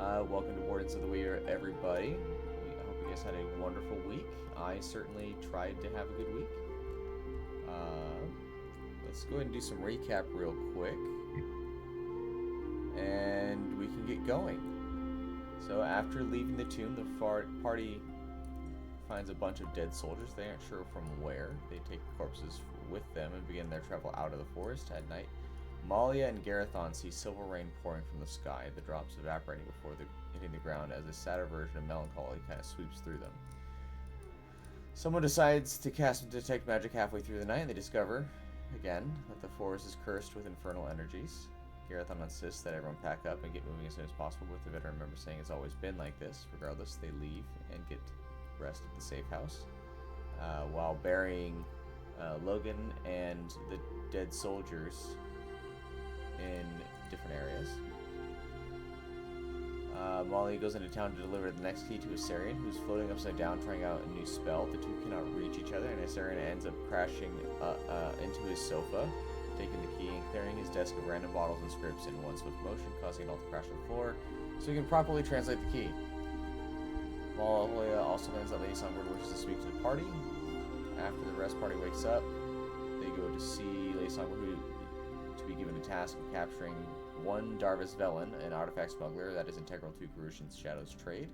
Welcome to Wardens of the Weir, everybody. I hope you guys had a wonderful week. I certainly tried to have a good week. Let's go ahead and do some recap real quick. And we can get going. So after leaving the tomb, the party finds a bunch of dead soldiers. They aren't sure from where. They take the corpses with them and begin their travel out of the forest at night. Malia and Garethon see silver rain pouring from the sky, the drops evaporating before hitting the ground as a sadder version of melancholy kind of sweeps through them. Someone decides to cast detect magic halfway through the night, and they discover, again, that the forest is cursed with infernal energies. Garethon insists that everyone pack up and get moving as soon as possible, with the veteran member saying it's always been like this. Regardless, they leave and get rest at the safe house, while burying Logan and the dead soldiers in different areas. Molly goes into town to deliver the next key to Asarion, who's floating upside down trying out a new spell. The two cannot reach each other, and Asarion ends up crashing into his sofa, taking the key and clearing his desk of random bottles and scripts in one swift motion, causing it all to crash to the floor, so he can properly translate the key. Molly also learns that Lady Songbird wishes to speak to the party. After the rest party wakes up, they go to see Lady Songbird, to be given a task of capturing one Darvis Velen, an artifact smuggler that is integral to Garushan's Shadow's trade.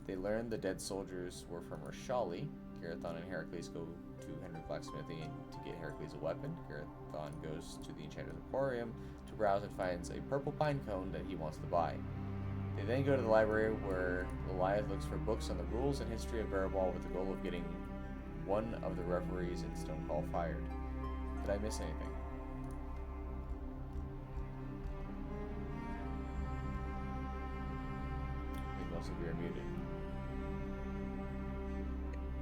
They learn the dead soldiers were from Rashali. Garethon and Heracles go to Henry Blacksmithing to get Heracles a weapon. Garethon goes to the Enchanter's Emporium to browse and finds a purple pine cone that he wants to buy. They then go to the library where Lilliath looks for books on the rules and history of Barrowball with the goal of getting one of the referees in Stonecall fired. Did I miss anything? Most of you are muted.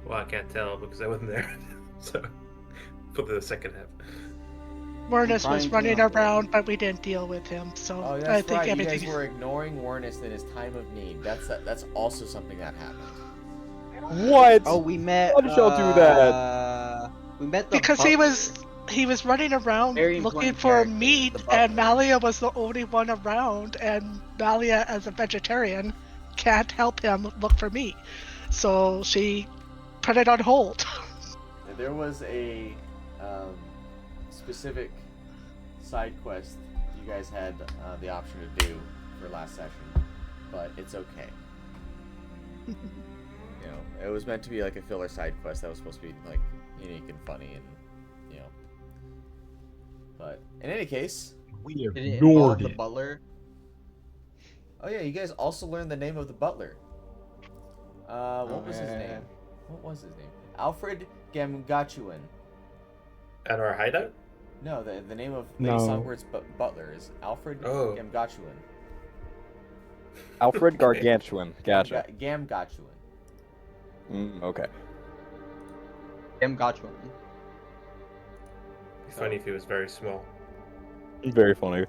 Well, I can't tell because I wasn't there. So, for the second half. Warnus was running around, but we didn't deal with him, so oh, that's I think right. everything. You guys were ignoring Warnus in his time of need. That's also something that happened. What? Oh, we met. Why did y'all do that? We met the Because butler. he was running around Very looking important for character, meat, the and butler. Malia was the only one around, and Malia, as a vegetarian, can't help him look for meat, so she put it on hold. There was a specific side quest you guys had the option to do for last session, but it's okay. It was meant to be like a filler side quest that was supposed to be like unique and funny, and but in any case, We Did it ignored involve the it. butler? oh yeah, you guys also learned the name of the butler. What was his name? What was his name? Alfred Gamgachuan. At our hideout? No, the name of No. Lady Songbird's butler is Alfred Gamgachuan. Alfred Gargantuan. Gotcha. Gamgachuan. Okay. Got one. Be funny if he was very small. Very funny.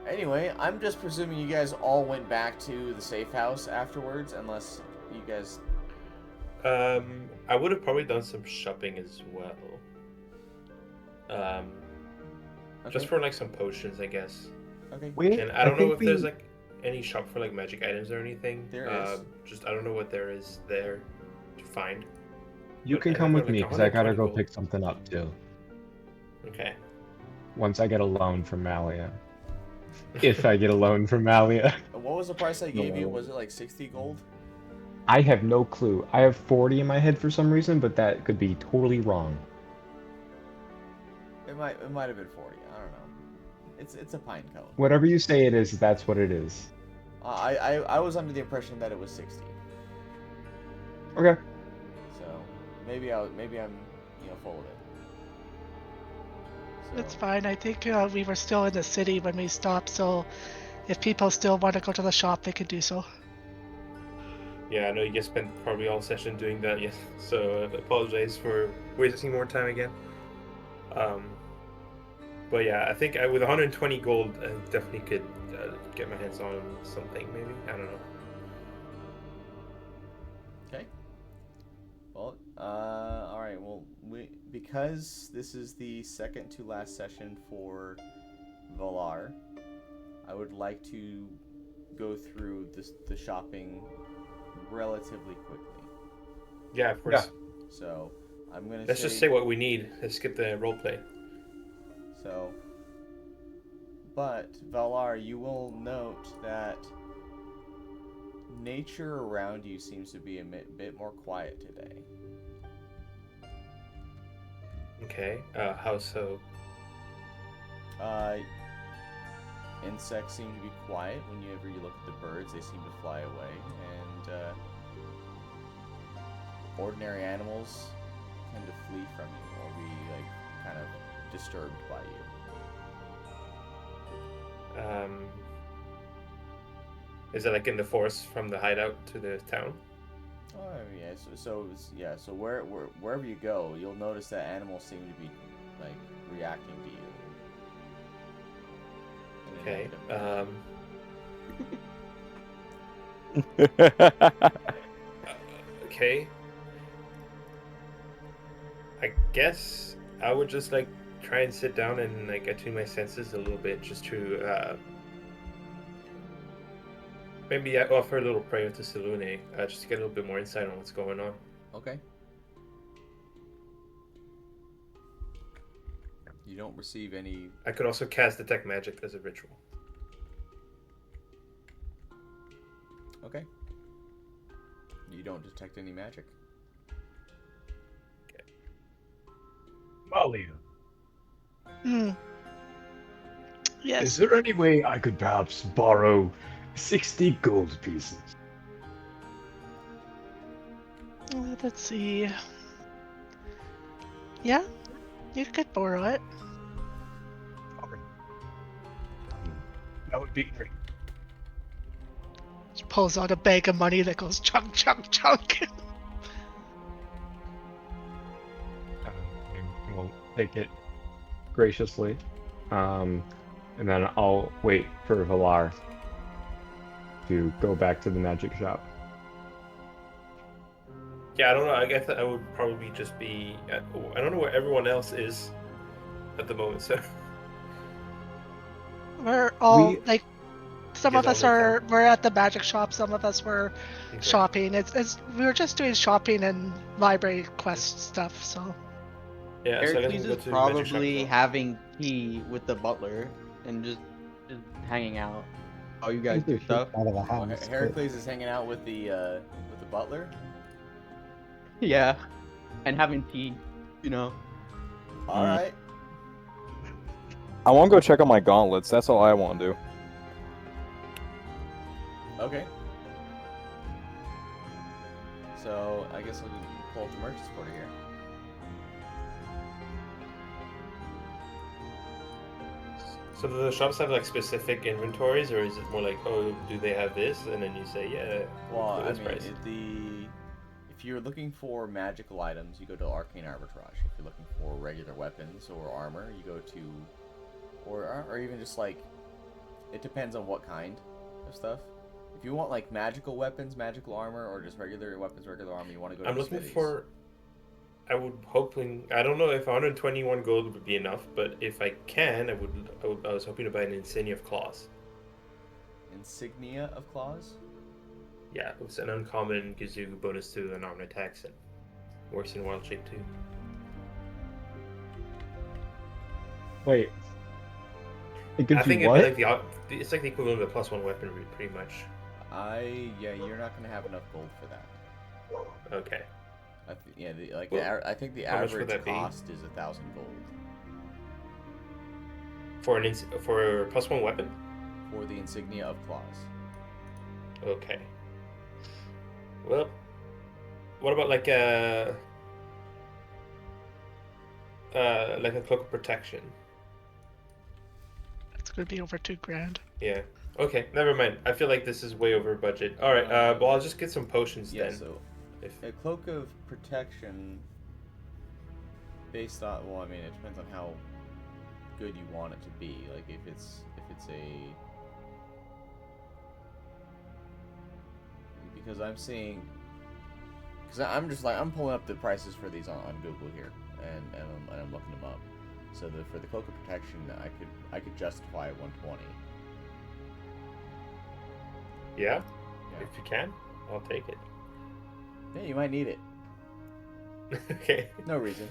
Anyway, I'm just presuming you guys all went back to the safe house afterwards, unless you guys... I would have probably done some shopping as well. Okay. Just for like some potions, I guess. Okay. And I don't know if there's like any shop for like magic items or anything. There is. Just I don't know what there is there to find. You But can I come have with me like because I gotta 120 go gold. pick something up too. Okay. Once I get a loan from Malia. If I get a loan from Malia. What was the price I gave you? No. Was it like 60 gold? I have no clue. I have 40 in my head for some reason, but that could be totally wrong. It might have been 40. I don't know. It's a pine cone. Whatever you say it is, that's what it is. I was under the impression that it was 60. Okay. So maybe I'm full of it. So, It's fine. I think we were still in the city when we stopped, so if people still want to go to the shop, they could do so. Yeah, I know you guys spent probably all session doing that, yes. So I apologize for wasting more time again. But yeah, I think with 120 gold, I definitely could get my hands on something, maybe. I don't know. Okay. Well, all right. Well, because this is the second to last session for Valar, I would like to go through the shopping relatively quickly. Yeah, of course. So I'm gonna Let's just say what we need. Let's skip the roleplay. So, but Valar, you will note that nature around you seems to be a bit more quiet today. Okay. How so? Insects seem to be quiet. Whenever you look at the birds, they seem to fly away, and ordinary animals tend to flee from you or be like kind of disturbed by you. Is it like in the forest from the hideout to the town? Oh yeah, so wherever you go, you'll notice that animals seem to be like reacting to you. Okay. Okay. I guess I would just like try and sit down and like attune my senses a little bit, just to maybe offer a little prayer to Selune, just to get a little bit more insight on what's going on. Okay. You don't receive any. I could also cast Detect Magic as a ritual. Okay. You don't detect any magic. Okay. Malia, Yes. is there any way I could perhaps borrow 60 gold pieces? Let's see. Yeah, you could borrow it. Okay. That would be great. She pulls out a bag of money that goes chunk, chunk, chunk. I will take it graciously, and then I'll wait for Valar to go back to the magic shop. Yeah, I don't know. I guess I would probably just be. I don't know where everyone else is at the moment, so. We're all We- like, some You of guys us all in we're at the magic shop. Some of us were Okay. shopping. It's we were just doing shopping and library quest stuff. So Yeah, so I guess Heracles we'll is go to the magic shop as probably well. having tea with the butler and just hanging out. Oh, you guys do stuff? Out of the Well, house. Heracles is hanging out with the butler. Yeah, and having tea, you know. All right. I want to go check on my gauntlets. That's all I want to do. Okay. So I guess I'll pull up the merchant's quarter here. So do the shops have like specific inventories, or is it more like, oh, do they have this, and then you say, yeah, Well, for I this mean, price. if you're looking for magical items, you go to Arcane Arbitrage. If you're looking for regular weapons or armor, you go to, or even just like, it depends on what kind of stuff. If you want like magical weapons, magical armor, or just regular weapons, regular armor, you want to go to I'm looking Smitty's. for. I don't know if 121 gold would be enough, but if I can, I was hoping to buy an Insignia of Claws. Insignia of Claws. Yeah, it's an uncommon, gives you bonus to unarmed attacks and works in wild shape too. Wait. It gives I think you it'd be what? like it's like the equivalent of a +1 weapon, pretty much. Yeah, you're not gonna have enough gold for that. Okay. I think the how much would average that be? cost is 1,000 gold For a +1 weapon. for the Insignia of Claws. Okay. Well, what about like a cloak of protection? it's gonna be over $2,000. Yeah. Okay, never mind. I feel like this is way over budget. All right. Well, I'll just get some potions Yeah, then. so If a cloak of protection, based on, well, I mean, it depends on how good you want it to be. Like if it's a, because I'm seeing, because I'm pulling up the prices for these on Google here, and I'm looking them up. So for the cloak of protection, I could justify 120. Yeah, Yeah. if you can, I'll take it. Yeah, you might need it. Okay. No reason.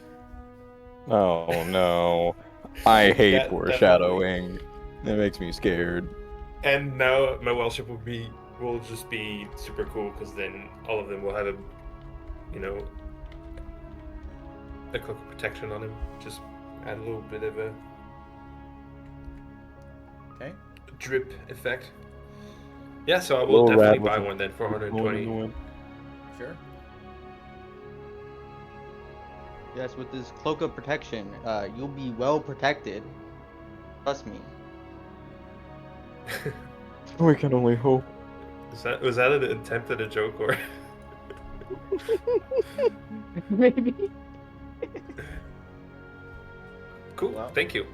Oh no. I hate Yeah, foreshadowing. It makes me scared. And now my wellship will just be super cool because then all of them will have a cloak of protection on him. Just add a little bit of a Okay. drip effect. Yeah, so I will Little definitely rat with buy a one then for blowing in 120. the wind. Sure. Yes, with this cloak of protection, you'll be well protected. Trust me. We can only hope. Was that an attempt at a joke or? Maybe. Cool. Well, Thank you.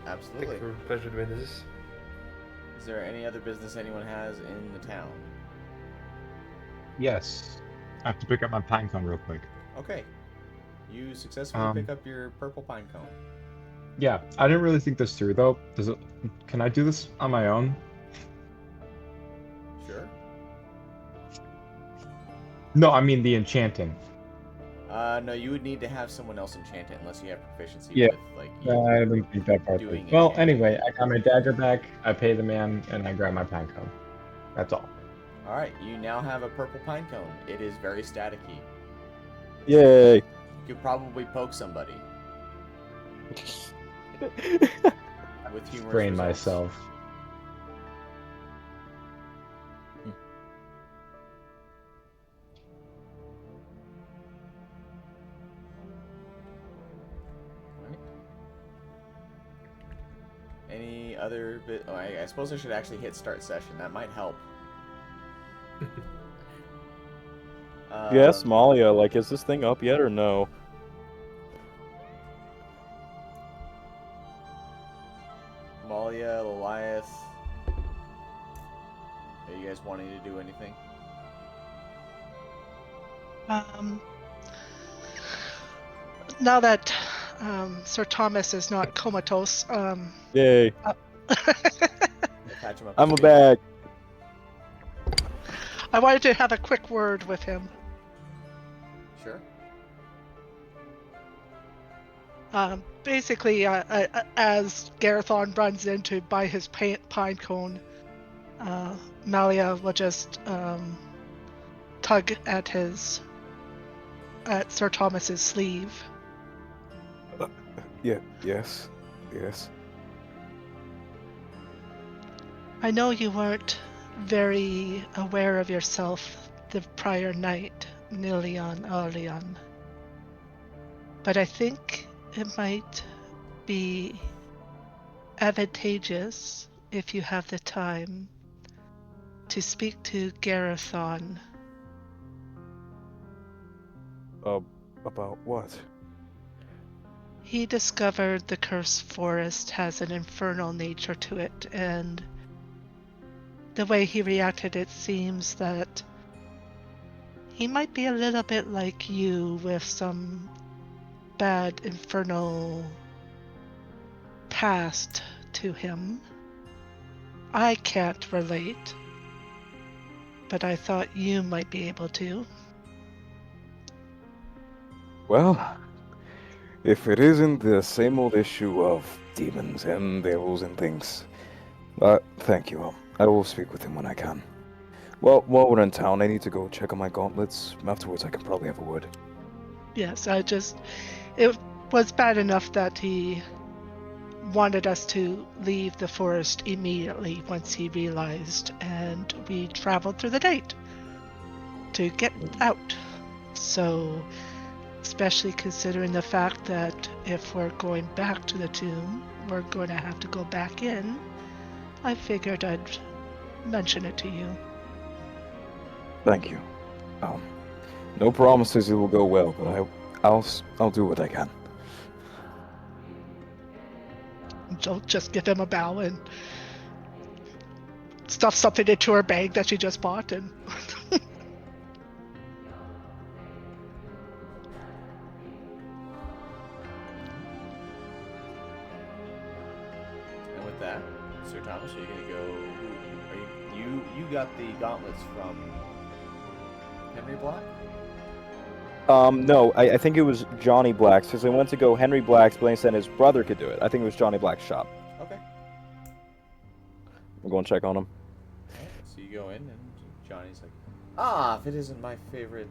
Absolutely. Thank you for pleasure doing this. Is there any other business anyone has in the town? Yes. I have to pick up my pinecone real quick. Okay. You successfully pick up your purple pine cone. Yeah, I didn't really think this through though. Can I do this on my own? Sure. No, I mean the enchanting. No, you would need to have someone else enchant it unless you have proficiency Yeah. with like you. I didn't think that part through. Doing Well, enchanting. anyway, I got my dagger back, I pay the man, and I grab my pinecone. That's all. All right, you now have a purple pine cone. It is very staticky. Yay! You could probably poke somebody with humorous Brain results. myself. Right. Any other bit? Oh, I suppose I should actually hit start session. That might help. Yes, Malia, like, is this thing up yet or no? Malia, Lilliath. Are you guys wanting to do anything? Now that Sir Thomas is not comatose, Yay! Patch him up. I'm his a feet. bag. I wanted to have a quick word with him. Sure. Basically, as Garethon runs in to buy his pine cone, Malia will just tug at Sir Thomas's sleeve. Yeah, yes. Yes. I know you weren't very aware of yourself the prior night, Arleon. But I think it might be advantageous, if you have the time, to speak to Garethon. About what? He discovered the cursed forest has an infernal nature to it, and the way he reacted, it seems that he might be a little bit like you with some bad infernal past to him. I can't relate, but I thought you might be able to. Well, if it isn't the same old issue of demons and devils and things, thank you. I will speak with him when I can. Well, while we're in town, I need to go check on my gauntlets. Afterwards, I can probably have a word. Yes, it was bad enough that he wanted us to leave the forest immediately once he realized, and we traveled through the night to get out. So, especially considering the fact that if we're going back to the tomb, we're going to have to go back in, I figured I'd mention it to you. Thank you. No promises it will go well, but I'll do what I can. She'll just give him a bow and stuff something into her bag that she just bought, and And with that, Sir Thomas, are you gonna go? Are you got the gauntlets from Henry Black? No, I think it was Johnny Black's, because I went to go Henry Black's, but he said his brother could do it. I think it was Johnny Black's shop. Okay. I'm going to check on him. Alright, so you go in, and Johnny's like, "Ah, if it isn't my favorite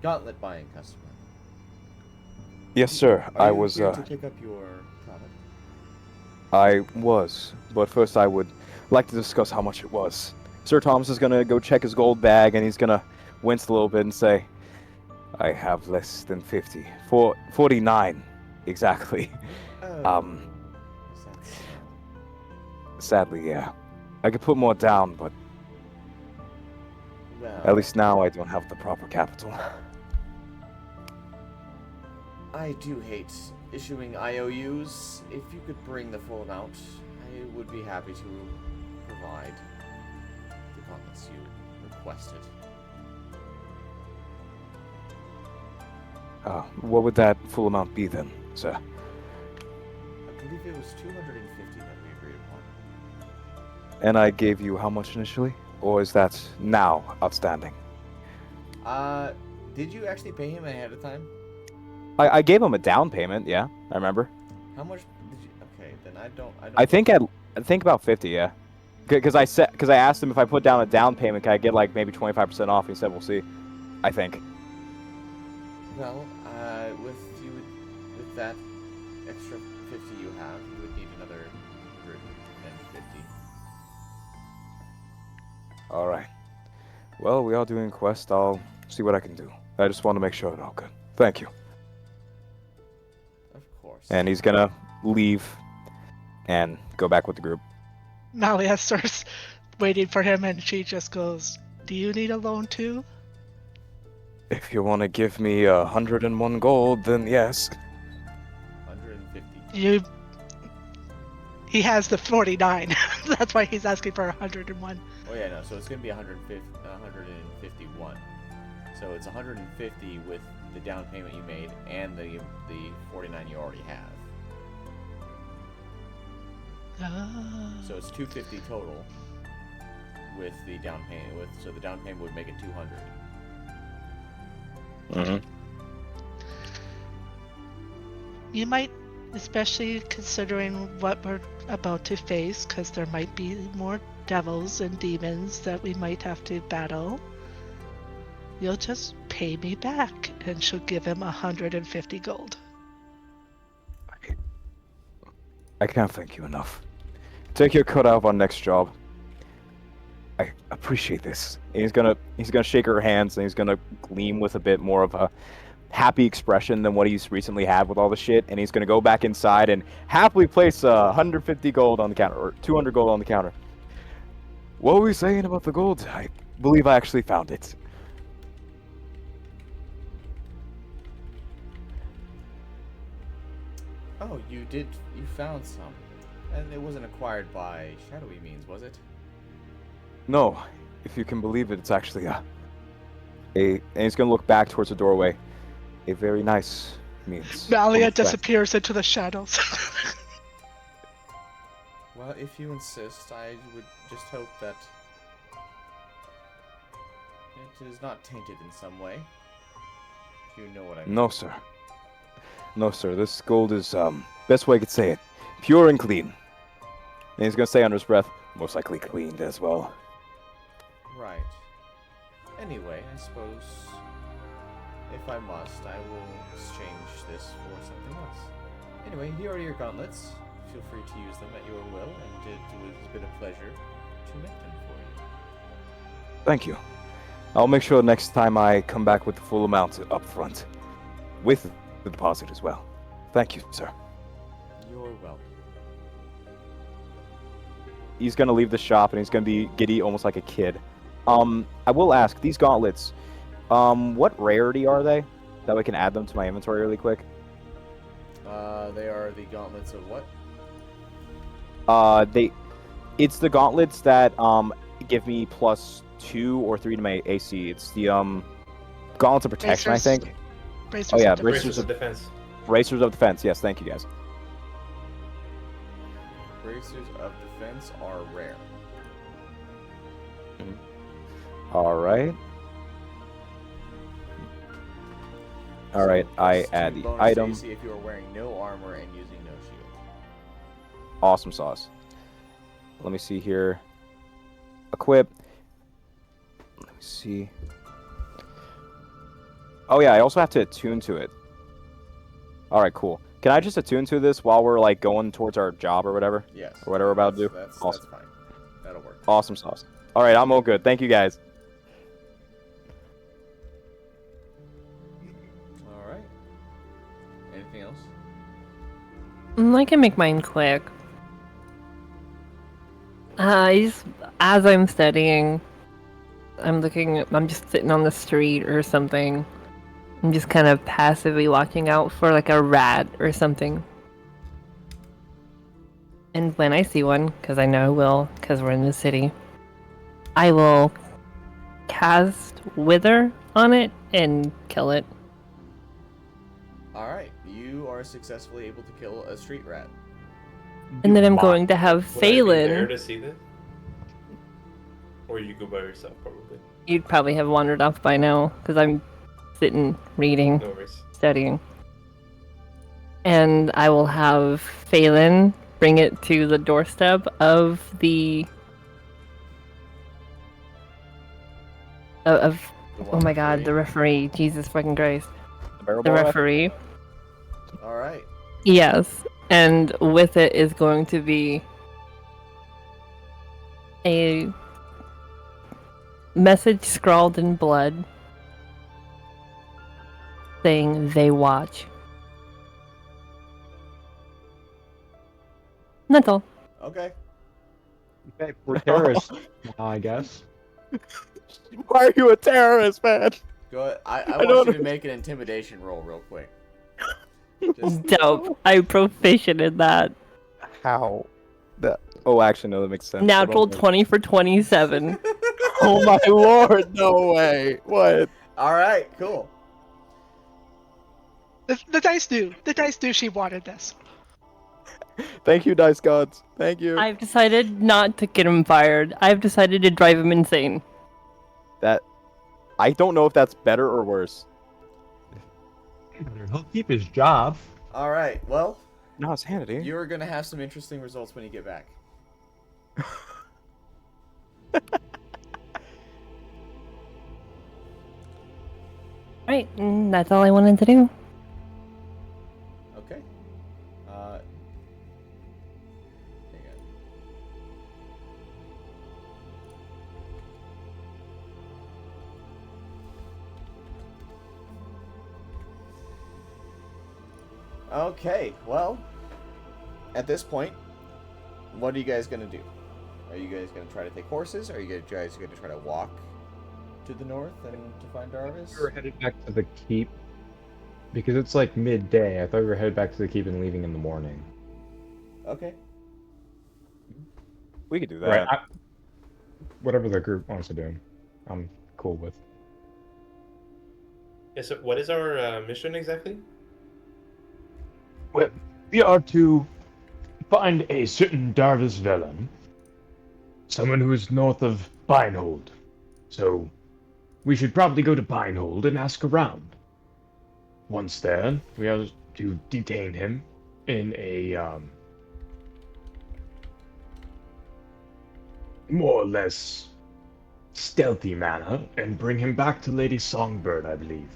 gauntlet buying customer." Yes, sir. Are I you was, here to pick up your product? I was, but first I would like to discuss how much it was. Sir Thomas is going to go check his gold bag, and he's going to wince a little bit and say, "I have less than 50. 49, exactly." Oh, is that so? Sadly, yeah. I could put more down, but Well, at least now I don't have the proper capital. I do hate issuing IOUs. If you could bring the full amount, I would be happy to provide the gauntlets you requested. What would that full amount be then, sir? I believe it was 250 that we agreed upon. And I gave you how much initially? Or is that now outstanding? Did you actually pay him ahead of time? I gave him a down payment, yeah, I remember. How much did you? Okay, then I don't. I think about 50, yeah. Because I asked him if I put down a down payment, can I get like maybe 25% off? He said, "We'll see." I think. Well, with that extra 50 you have, you would need another 150. All right. Well, we are doing a quest. I'll see what I can do. I just want to make sure it's all good. Thank you. Of course. And he's gonna leave and go back with the group. Malia starts waiting for him, and she just goes, "Do you need a loan too?" If you want to give me 101 gold, then yes. 150. He has the 49. That's why he's asking for 101. Oh yeah, no. So it's gonna be 151. So it's 150 with the down payment you made and the 49 you already have. So it's 250 total with the down payment. So the down payment would make it 200. Mm-hmm. You might, especially considering what we're about to face, because there might be more devils and demons that we might have to battle. You'll just pay me back, and she'll give him 150 gold. I can't thank you enough. Take your cut out of our next job. I appreciate this. And he's gonna shake her hands, and he's gonna gleam with a bit more of a happy expression than what he's recently had with all the shit. And he's gonna go back inside and happily place 150 gold on the counter, or 200 gold on the counter. What were we saying about the gold? I believe I actually found it. Oh, you found some. And it wasn't acquired by shadowy means, was it? No, if you can believe it, it's actually and he's gonna look back towards the doorway. A very nice means. Malia disappears into the shadows. Well, if you insist, I would just hope that it is not tainted in some way. If you know what I mean. No, sir. No, sir. This gold is best way I could say it, pure and clean. And he's gonna say under his breath, most likely cleaned as well. Right. Anyway, I suppose if I must, I will exchange this for something else. Anyway, here are your gauntlets. Feel free to use them at your will, and it has been a pleasure to make them for you. Thank you. I'll make sure next time I come back with the full amount up front, with the deposit as well. Thank you, sir. You're welcome. He's gonna leave the shop, and he's gonna be giddy, almost like a kid. I will ask, these gauntlets, what rarity are they? That way I can add them to my inventory really quick. They are the gauntlets of what? It's the gauntlets that give me +2 or 3 to my AC. It's the gauntlets of protection, I think. Bracers Oh yeah, of defense. Bracers of defense. Bracers of defense. Yes, thank you guys. Bracers of defense are rare. All right. All right, I Plus add 2 the bonus item. AC if you are wearing no armor and using no shield. Awesome sauce. Let me see here. Equip. Let me see. Oh yeah, I also have to attune to it. All right, cool. Can I just attune to this while we're like going towards our job or whatever? Yes. Or whatever we're about to do? That's Awesome. fine. That'll work. Awesome sauce. All right, I'm all good. Thank you guys. All right. Anything else? I can make mine quick. As I'm studying, I'm just sitting on the street or something. I'm just kind of passively watching out for like a rat or something. And when I see one, because I know I will, because we're in the city, I will cast Wither on it and kill it. All right. You are successfully able to kill a street rat. And then I'm going to have Would I be there Phelan. to see this? Or you go by yourself, probably. You'd probably have wandered off by now, because I'm sitting, reading, No worries. studying. And I will have Phelan bring it to the doorstep of the... Of oh my god, the referee. Jesus fucking Christ. The referee. All right. Yes. And with it is going to be a message scrawled in blood saying they watch. And that's all. Okay. Okay, we're terrorists now, I guess. Why are you a terrorist, man? Go ahead. I want you to make an intimidation roll real quick. Just, Dope. I'm proficient in that. How? That? Oh, actually, no, that makes sense. Natural 20 for 27. Oh my lord! No way! What? all right. Cool. The dice knew. The dice knew she wanted this. Thank you, dice gods. Thank you. I've decided not to get him fired. I've decided to drive him insane. That. I don't know if that's better or worse. He'll keep his job. All right. Well, No, it's Hannity. you are gonna have some interesting results when you get back. Right, that's all I wanted to do. Okay. Hang on. Okay, well, at this point, what are you guys gonna do? Are you guys gonna try to take horses? Are you guys gonna try to walk to the north and to find Jarvis? We were headed back to the keep because it's like midday. I thought we were headed back to the keep and leaving in the morning. Okay. We could do that. Right. Whatever the group wants to do, I'm cool with. Yeah, so what is our mission exactly? Well, we are to find a certain Darvis Velen, someone who is north of Beinnhold. So, we should probably go to Beinnhold and ask around. Once there, we are to detain him in a more or less stealthy manner and bring him back to Lady Songbird, I believe.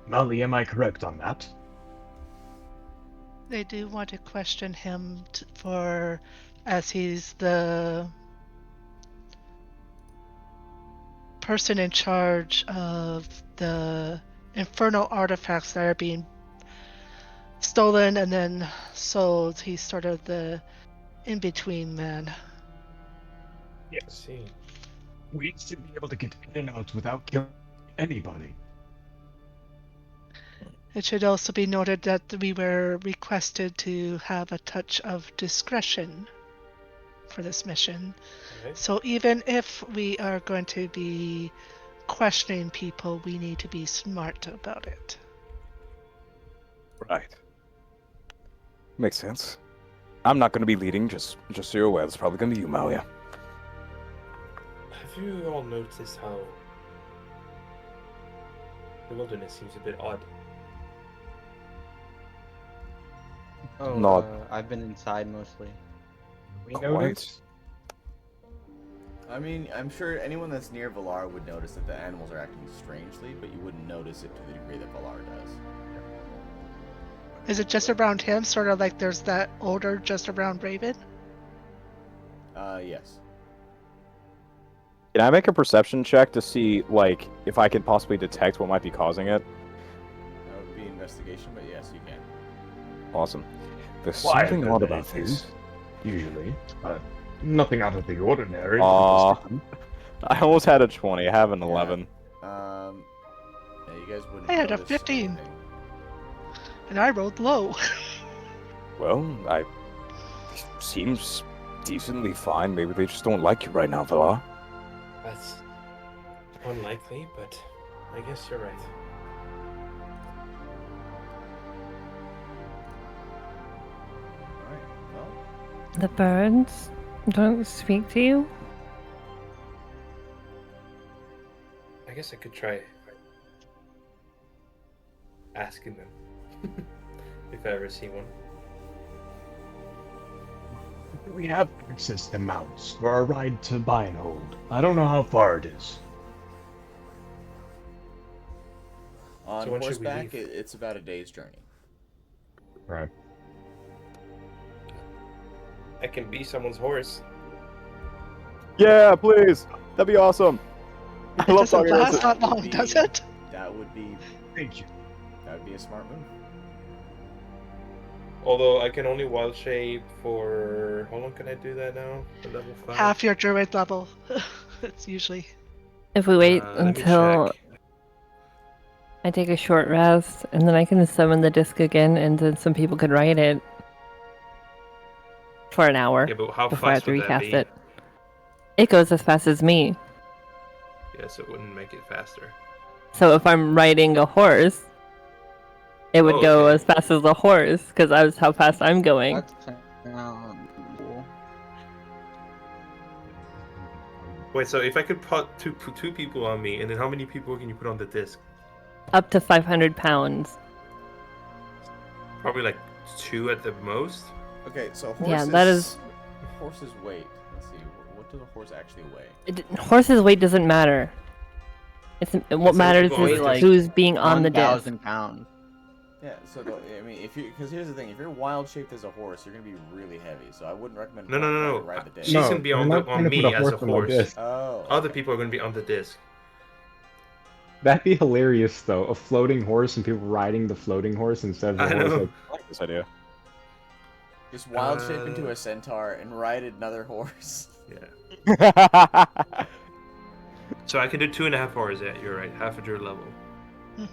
Molly, am I correct on that? They do want to question him as he's the person in charge of the infernal artifacts that are being stolen and then sold. He's sort of the in-between man. I see. We should be able to get in and out without killing anybody. It should also be noted that we were requested to have a touch of discretion for this mission. Okay. So even if we are going to be questioning people, we need to be smart about it. Right. Makes sense. I'm not going to be leading, just so you're aware. It's probably going to be you, Malia. Have you all noticed how the wilderness seems a bit odd? Oh, Not I've been inside mostly. We quite. noticed. I mean, I'm sure anyone that's near Valar would notice that the animals are acting strangely, but you wouldn't notice it to the degree that Valar does. Is it just around him, sort of like there's that odor just around Raven? Yes. Can I make a perception check to see, like, if I can possibly detect what might be causing it? That would be investigation, but yes, you can. Awesome. There's Quieter something odd than about it this. is, usually. Nothing out of the ordinary. Aw. I almost had a 20. I have an Yeah. 11. Yeah, you guys wouldn't I had a notice 15. anything. And I rolled low. Well, seems decently fine. Maybe they just don't like you right now, Valar. That's unlikely, but I guess you're right. Alright, well, The birds don't speak to you? I guess I could try asking them if I ever see one. We have access to mounts for our ride to Beinnhold. I don't know how far it is. on So when should we horseback, leave? it's about a day's journey. Right. I can be someone's horse. Yeah, please. That'd be awesome. I It love doesn't talking last horses. that long, does it? That would be Thank you. a smart move. Although I can only wild shape for how long can I do that now? For level 5? Half your druid level. It's usually. If we wait Let me until check. I take a short rest, and then I can summon the disc again, and then some people could ride it for an hour Yeah, but how before I have fast to would that recast be? it. It goes as fast as me. Yes, it wouldn't make it faster. So if I'm riding a horse, it would Oh, go okay. as fast as the horse, because that's how fast I'm going. That's cool. Wait, so if I could put two people on me, and then how many people can you put on the disc? Up to 500 pounds. Probably like 2 at the most. Okay, so Yeah, horses. that is- Horses weight. Let's see. What does a horse actually weigh? Horse's weight doesn't matter. What So matters people is like who's being on the disc. 1,000 pounds. Yeah, so I mean, because here's the thing: if you're wild shaped as a horse, you're gonna be really heavy. So I wouldn't recommend. No. trying to ride the disc. She's No, gonna be we're on not on gonna me put a as a horse on the horse. disc. Oh. Other okay. people are gonna be on the disc. That'd be hilarious, though. A floating horse and people riding the floating horse instead of the I horse. know. Like, I like this idea. Just wild shape into a centaur and ride another horse. Yeah. So I can do 2.5 hours. Yeah, you're right. Half of your level. Mhm.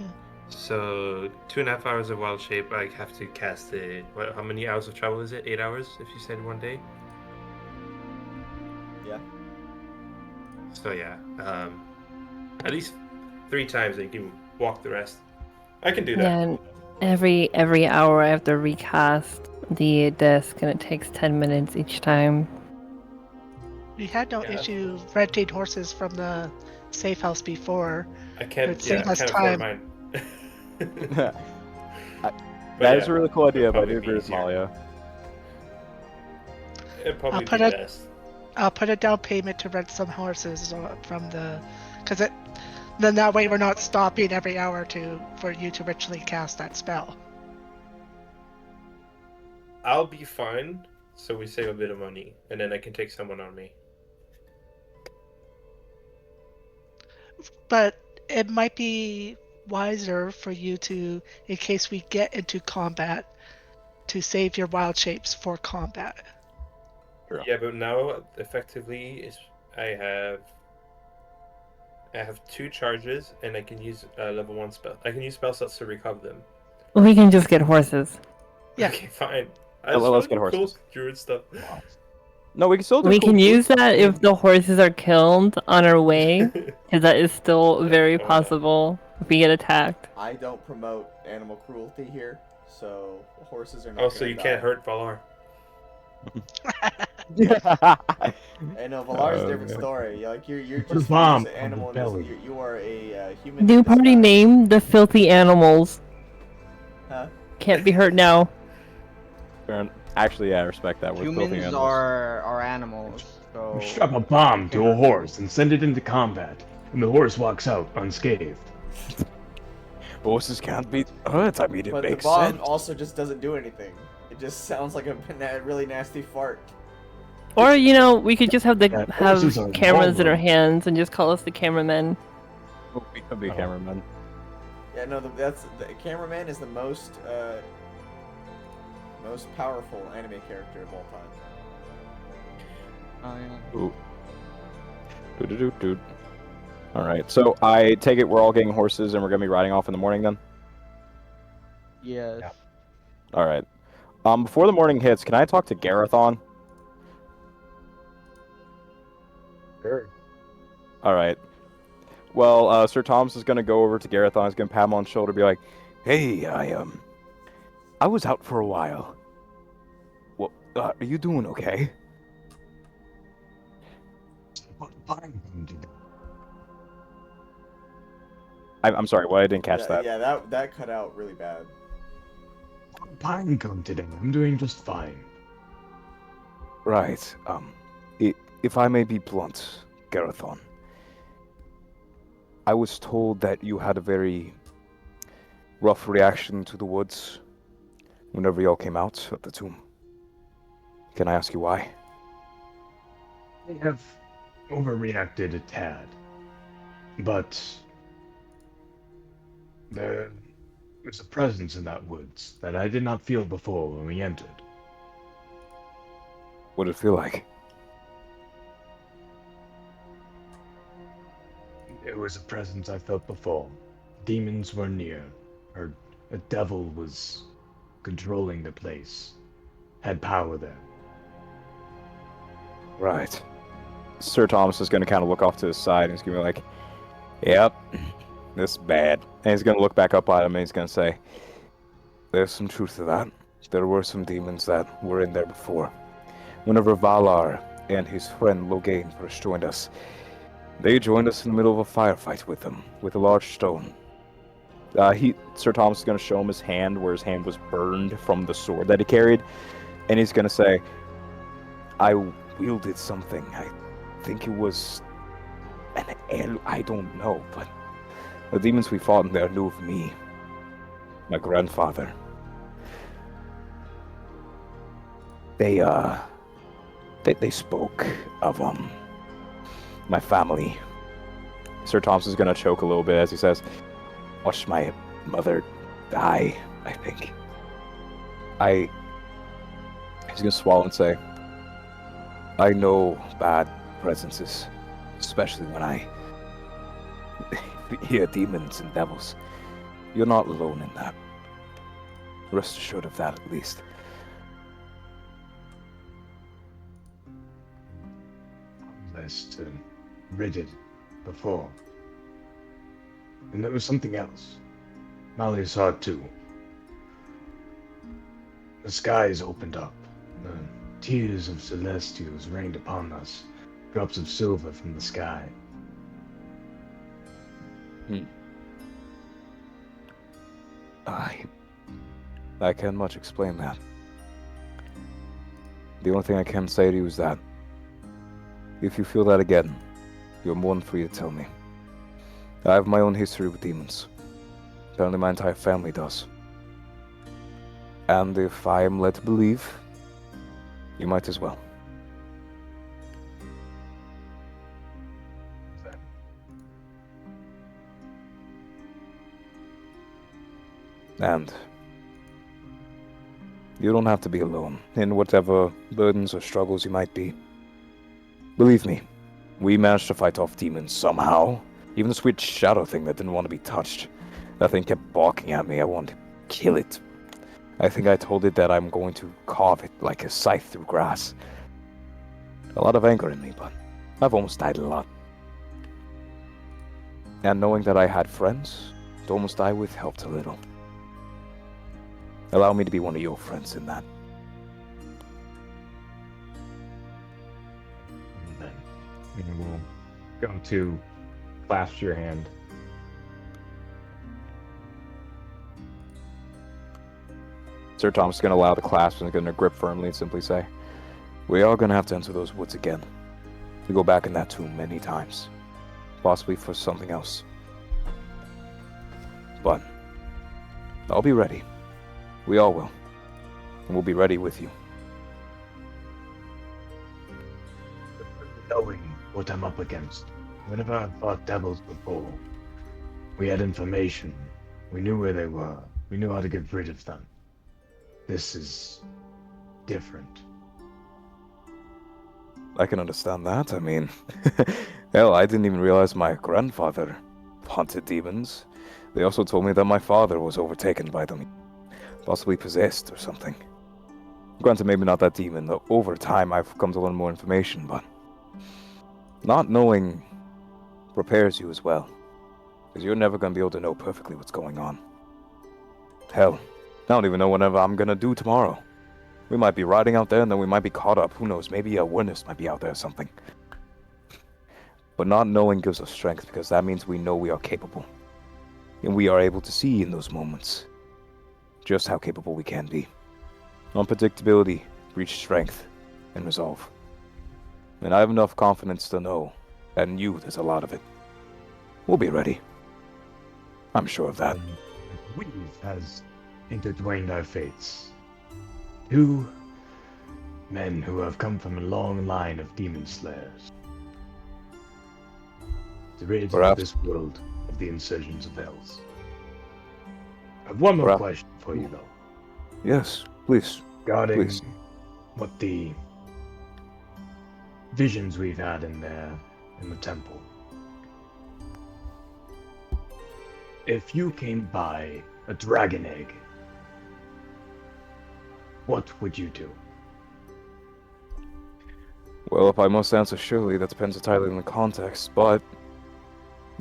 So 2.5 hours of wild shape. I have to cast it. How many hours of travel is it? 8 hours, if you said one day. Yeah. So yeah, at least 3 times, and you can walk the rest. I can do that. Yeah, and every hour I have to recast the disc, and it takes 10 minutes each time. We had no Yeah. issue renting horses from the safe house before. I can't. It'd Yeah, save I us can't time. afford mine. That is a really cool idea, it'd but I probably do be agree with easier. Malia. It'd probably I'll be put it- best. I'll put a down payment to rent some horses from the, because then that way we're not stopping every hour for you to ritually cast that spell. I'll be fine. So we save a bit of money, and then I can take someone on me. But it might be wiser for you to, in case we get into combat, to save your wild shapes for combat. True. Yeah, but now effectively is I have 2 charges, and I can use level 1 spell. I can use spell slots to recover them. We can just get horses. Yeah. Okay, fine. Yeah, let's get Cool horses. druid stuff. No, we can still do We cool can food. use that if the horses are killed on our way, because that is still very Oh. possible if we get attacked. I don't promote animal cruelty here, so horses are not. Also, gonna you die. can't hurt Valar. I know Valar's a different man. story. You're Put a just bomb an on animal. the belly. You are a human. New in party disguise. name: the Filthy Animals. Huh? Can't be hurt now. Actually, yeah, I respect that. We're filthy Humans animals. are animals, so Strap a bomb to a horse and send it into combat, and the horse walks out unscathed. Horses can't be hurt. I mean, it But the makes bomb sense. also just doesn't do anything. It just sounds like a really nasty fart. Or we could just have Yeah, horses are cameras in our normal. hands and just call us the cameramen. We could be Oh. cameramen. Yeah, no, the cameraman is the most powerful anime character of all time. oh yeah. Ooh. Dude. All right, so I take it we're all getting horses and we're gonna be riding off in the morning then. Yes. Yeah. All right. Before the morning hits, can I talk to Garethon? Sure. All right. Well, Sir Thomas is gonna go over to Garethon. He's gonna pat him on the shoulder, be like, "Hey, I was out for a while. Well, are you doing okay?" What fine thing to do. I'm sorry, what? I didn't catch that. Yeah, that cut out really bad. What pine cone today? I'm doing just fine. Right. If I may be blunt, Garethon, I was told that you had a very rough reaction to the woods whenever y'all came out of the tomb. Can I ask you why? I have overreacted a tad, but there was a presence in that woods that I did not feel before when we entered. What did it feel like? It was a presence I felt before. Demons were near, or a devil was controlling the place, had power there. Right. Sir Thomas is going to kind of look off to his side and he's going to be like, "Yep, this is bad." And he's going to look back up at him and he's going to say, "There's some truth to that. There were some demons that were in there before. Whenever Valar and his friend Logain first joined us, they joined us in the middle of a firefight with them, with a large stone. Sir Thomas is going to show him his hand, where his hand was burned from the sword that he carried, and he's going to say, I wielded something. I think it was an heir. I don't know, but the demons we fought in there knew of me, my grandfather. They spoke of my family." Sir Thomas is gonna choke a little bit as he says, "Watched my mother die, I think. He's gonna swallow and say, I know bad presences, especially when I hear demons and devils. You're not alone in that. Rest assured of that, at least." Less rid it before. And there was something else. Molly saw it too. The skies opened up. The tears of celestials rained upon us. Drops of silver from the sky. I can't much explain that. The only thing I can say to you is that if you feel that again, you're more than free to tell me. I have my own history with demons. Apparently my entire family does. And if I am led to believe, you might as well. And you don't have to be alone in whatever burdens or struggles you might be. Believe me, we managed to fight off demons somehow. Even the sweet shadow thing that didn't want to be touched. That thing kept barking at me. I wanted to kill it. I think I told it that I'm going to carve it like a scythe through grass. A lot of anger in me, but I've almost died a lot. And knowing that I had friends to almost die with helped a little. Allow me to be one of your friends in that. And we'll go to clasp your hand. Sir Tom's going to allow the clasp and going to grip firmly and simply say, "We are going to have to enter those woods again. We go back in that tomb many times. Possibly for something else. But I'll be ready. We all will. And we'll be ready with you." Knowing what I'm up against. Whenever I've fought devils before, we had information. We knew where they were. We knew how to get rid of them. This is different. I can understand that. I mean, hell, I didn't even realize my grandfather haunted demons. They also told me that my father was overtaken by them. Possibly possessed or something. Granted, maybe not that demon, though over time I've come to learn more information, but not knowing prepares you as well. Because you're never going to be able to know perfectly what's going on. Hell, I don't even know whatever I'm going to do tomorrow. We might be riding out there and then we might be caught up. Who knows, maybe a witness might be out there or something. But not knowing gives us strength because that means we know we are capable. And we are able to see in those moments just how capable we can be. Unpredictability breeds strength and resolve. And I have enough confidence to know that in you there's a lot of it. We'll be ready. I'm sure of that. Weave has intertwined our fates. Two men who have come from a long line of demon slayers. To rid Perhaps. this world of the insurgents of Hells. I have one more Perhaps. question for you, though. Yes, please. Regarding Please. what the visions we've had in there in the temple. If you came by a dragon egg, what would you do? Well, if I must answer surely, that depends entirely on the context, but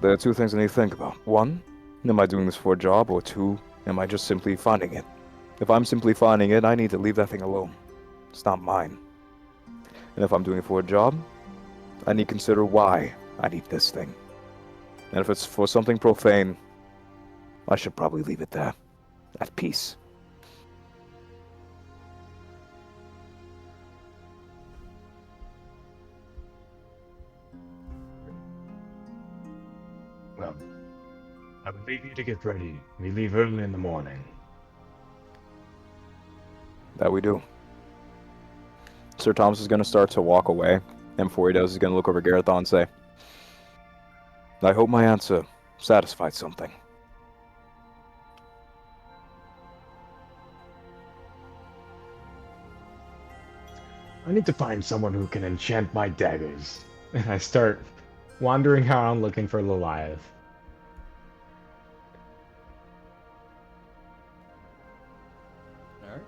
there are two things I need to think about. One, am I doing this for a job? Or two, am I just simply finding it? If I'm simply finding it, I need to leave that thing alone. It's not mine. And if I'm doing it for a job, I need to consider why I need this thing. And if it's for something profane, I should probably leave it there. At peace. Well, I would leave you to get ready. We leave early in the morning. That we do. Sir Thomas is going to start to walk away, and before he does, he's going to look over Garethon and say, "I hope my answer satisfied something." I need to find someone who can enchant my daggers. And I start wandering around looking for Lilliath. Alright.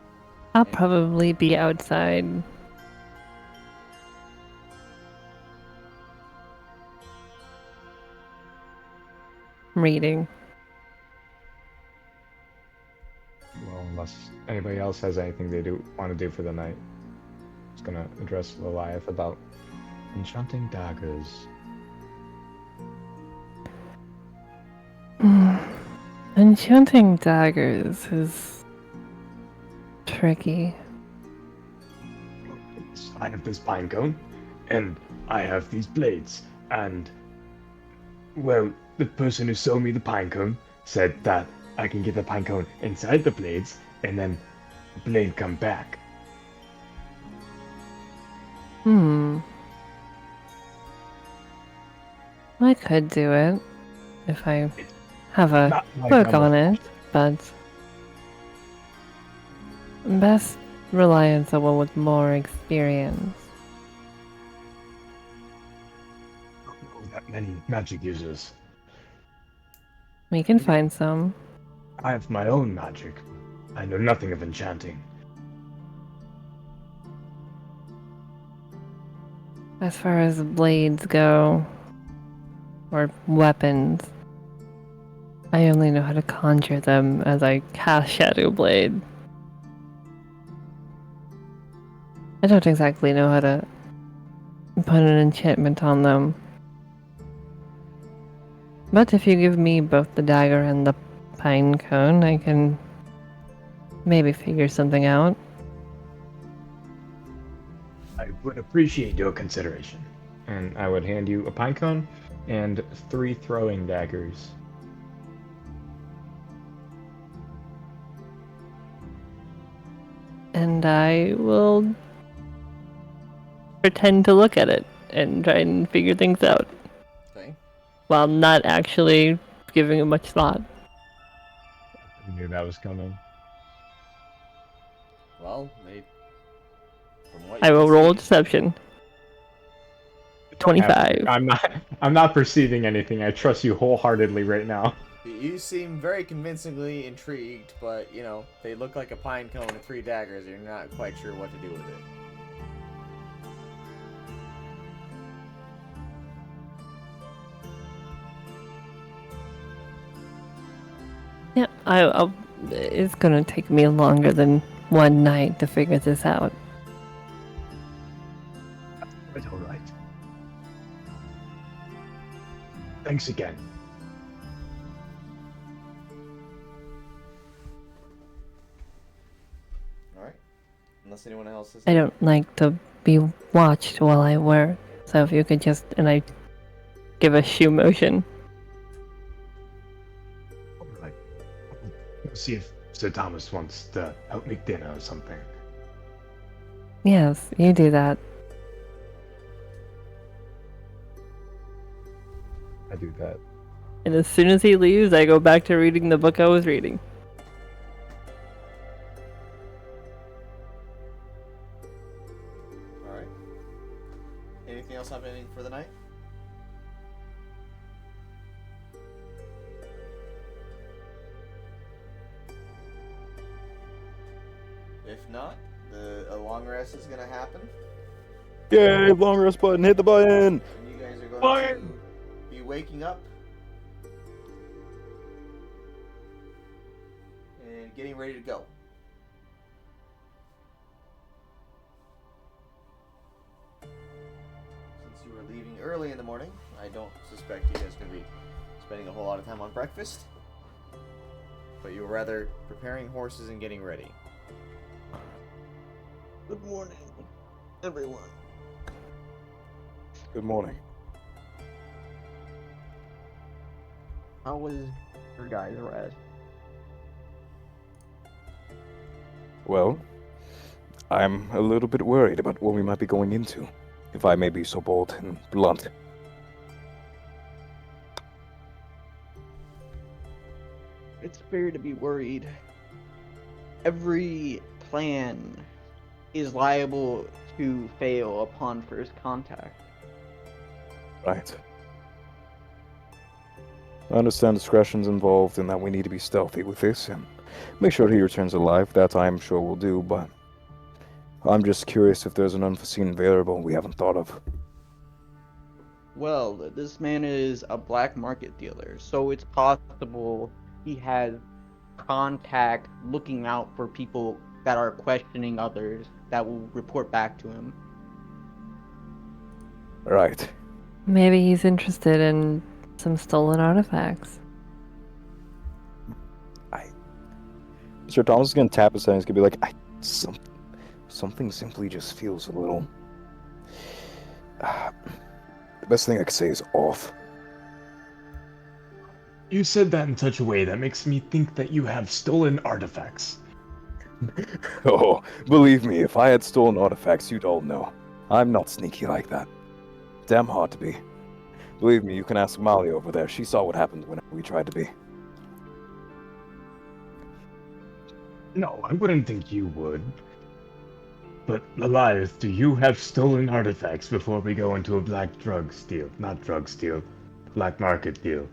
I'll probably be outside. Reading. Well, unless anybody else has anything they want to do for the night. Just gonna address Lilliath about enchanting daggers. Enchanting daggers is tricky. I have this pine cone, and I have these blades, and well, the person who sold me the pine cone said that I can get the pine cone inside the blades, and then the blade come back. I could do it if I have a Not my book kind of- on it, but best rely on someone with more experience. I don't know that many magic users. We can find some. I have my own magic. I know nothing of enchanting. As far as blades go, or weapons, I only know how to conjure them as I cast Shadow Blade. I don't exactly know how to put an enchantment on them. But if you give me both the dagger and the pine cone, I can maybe figure something out. I would appreciate your consideration. And I would hand you a pine cone and 3 throwing daggers. And I will pretend to look at it and try and figure things out Okay. while not actually giving it much thought. I knew that was coming. Well, from what I you will can roll see- deception. 25. I'm not perceiving anything. I trust you wholeheartedly right now. You seem very convincingly intrigued, but, you know, they look like a pine cone and 3 daggers. You're not quite sure what to do with it. Yeah, it's gonna take me longer than one night to figure this out. That's all right. Thanks again. Alright. Unless anyone else is... I don't like to be watched while I work, so if you could just... And I give a shoe motion. All right. Let's see if Sir Thomas wants to help make dinner or something. Yes, you do that. I do that. And as soon as he leaves, I go back to reading the book I was reading. Alright. Anything else happening for the night? If not, a long rest is gonna happen. Yay, long rest button, hit the button! And you guys are going to be waking up and getting ready to go. Since you were leaving early in the morning, I don't suspect you guys are going to be spending a whole lot of time on breakfast. But you were rather preparing horses and getting ready. Good morning, everyone. Good morning. How was your guys' rest? Well, I'm a little bit worried about what we might be going into, if I may be so bold and blunt. It's fair to be worried. Every plan is liable to fail upon first contact. Right. I understand discretion's involved and that we need to be stealthy with this and make sure he returns alive. That I'm sure we'll do, but I'm just curious if there's an unforeseen variable we haven't thought of. Well, this man is a black market dealer, so it's possible he has contact looking out for people that are questioning others that will report back to him. Right. Maybe he's interested in some stolen artifacts. Sir Thomas is gonna tap his head and he's gonna be like, something simply just feels a little... the best thing I could say is off. You said that in such a way that makes me think that you have stolen artifacts. Oh, believe me, if I had stolen artifacts, you'd all know. I'm not sneaky like that. Damn hard to be. Believe me, you can ask Molly over there. She saw what happened whenever we tried to be. No, I wouldn't think you would. But, Lilliath, do you have stolen artifacts before we go into a black market deal?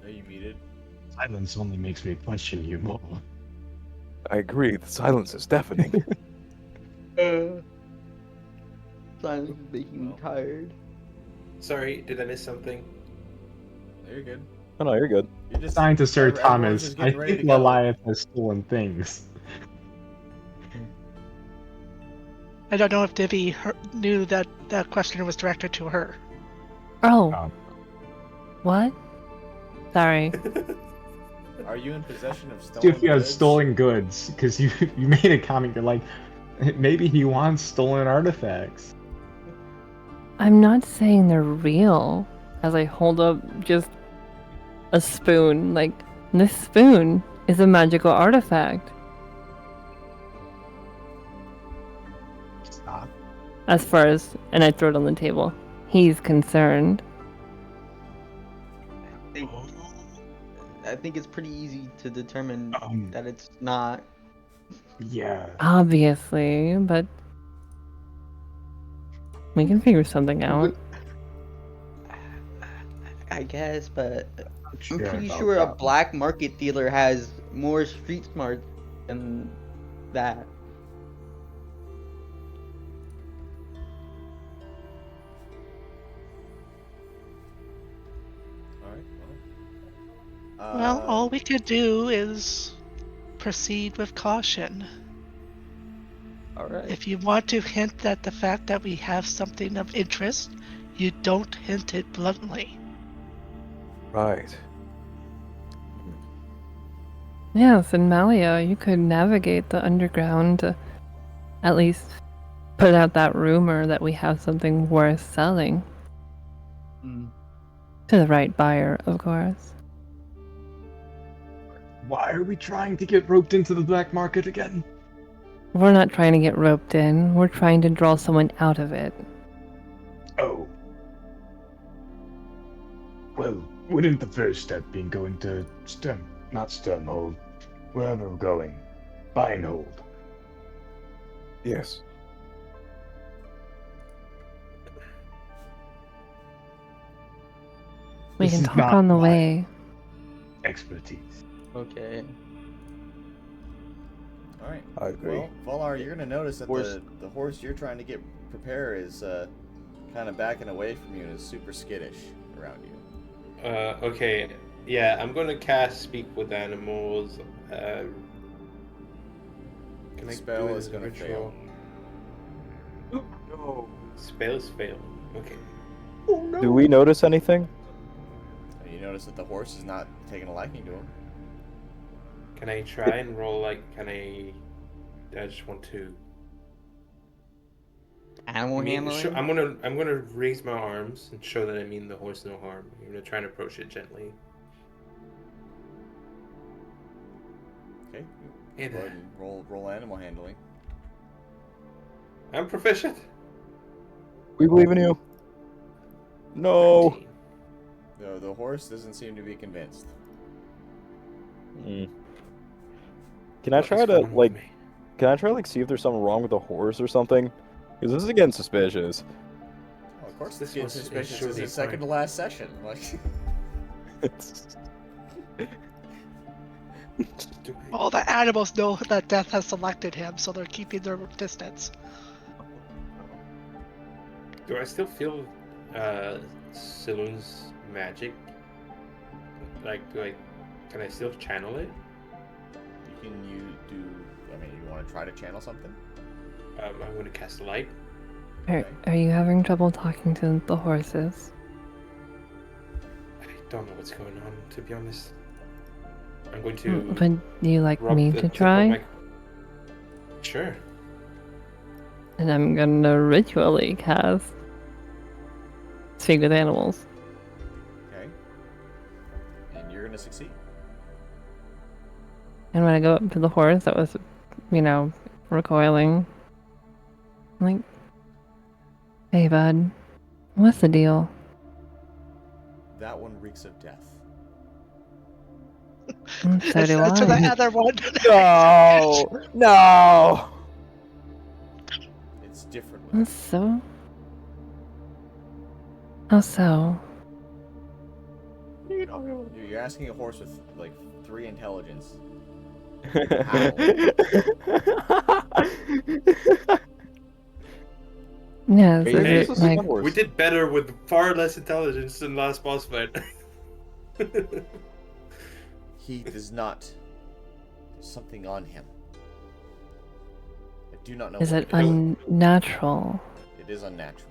Are you muted? Silence only makes me question you more. I agree, the silence is deafening. Silence is making me tired. Sorry, did I miss something? You're good. Oh no, you're good. You're just Assigned to Sir everyone's Thomas, just I getting ready think to go. Lilliath has stolen things. I don't know if Divi knew that that question was directed to her. Oh. Um. What? Sorry. Are you in possession of stolen See if you have goods? stolen goods, because you made a comment. You're like, maybe he wants stolen artifacts. I'm not saying they're real. As I hold up just a spoon, like, this spoon is a magical artifact. Stop. As far as, and I throw it on the table, he's concerned. I think it's pretty easy to determine Um. that it's not. Yeah. Obviously, but we can figure something out. I guess, but I'm Sure pretty about sure a that. black market dealer has more street smarts than that. Alright, Well, all we could do is proceed with caution. Alright. If you want to hint at the fact that we have something of interest, you don't hint it bluntly. Right. Yes, in Malia, you could navigate the underground to at least put out that rumor that we have something worth selling. Mm. To the right buyer, of course. Why are we trying to get roped into the black market again? We're not trying to get roped in, we're trying to draw someone out of it. Oh. Well, wouldn't the first step be going to Stonecall, wherever we're going, Beinnhold? Yes. We This can is talk not on the my way. expertise. Okay. Alright. I agree. Well, Valar, you're gonna notice that Horse. the horse you're trying to get prepare is kind of backing away from you and is super skittish around you. Okay. Yeah, I'm gonna cast Speak with Animals. Can I Spell do it is as a gonna ritual? No. Spells fail. Okay. Do we notice anything? And you notice that the horse is not taking a liking to him. Can I try and roll like? I just want to. Animal handling? I'm gonna raise my arms and show that I mean the horse no harm. I'm gonna try and approach it gently. Okay. Hey Go there. ahead and roll animal handling. I'm proficient. We believe in you. No. 19. The horse doesn't seem to be convinced. Hmm. Can I What try is to wrong with like? me? Can I try to like see if there's something wrong with the horse or something? Because this is getting suspicious. Oh, of course, This this is was suspicious. This surely is second to fine. last session. Like, It's... Do I- All the animals know that death has selected him, so they're keeping their distance. Do I still feel Saloon's magic? Like, can I still channel it? you want to try to channel something? I'm going to cast light. Are you having trouble talking to the horses? I don't know what's going on, to be honest. I'm going to. Would you like rub me the to tip of try? my- Sure. And I'm gonna ritually cast Speak with Animals. Okay. And you're gonna succeed. And when I go up to the horse that was, recoiling, I'm like, hey bud, what's the deal? That one reeks of death. So It's do to the I. other one. No. No. It's different. That's so. How so? You're asking a horse with like 3 intelligence. Yes, Wait, is Hey, it like horse? we did better with far less intelligence than last boss fight. He does not. There's something on him. I do not know Is what it it is. unnatural It is unnatural.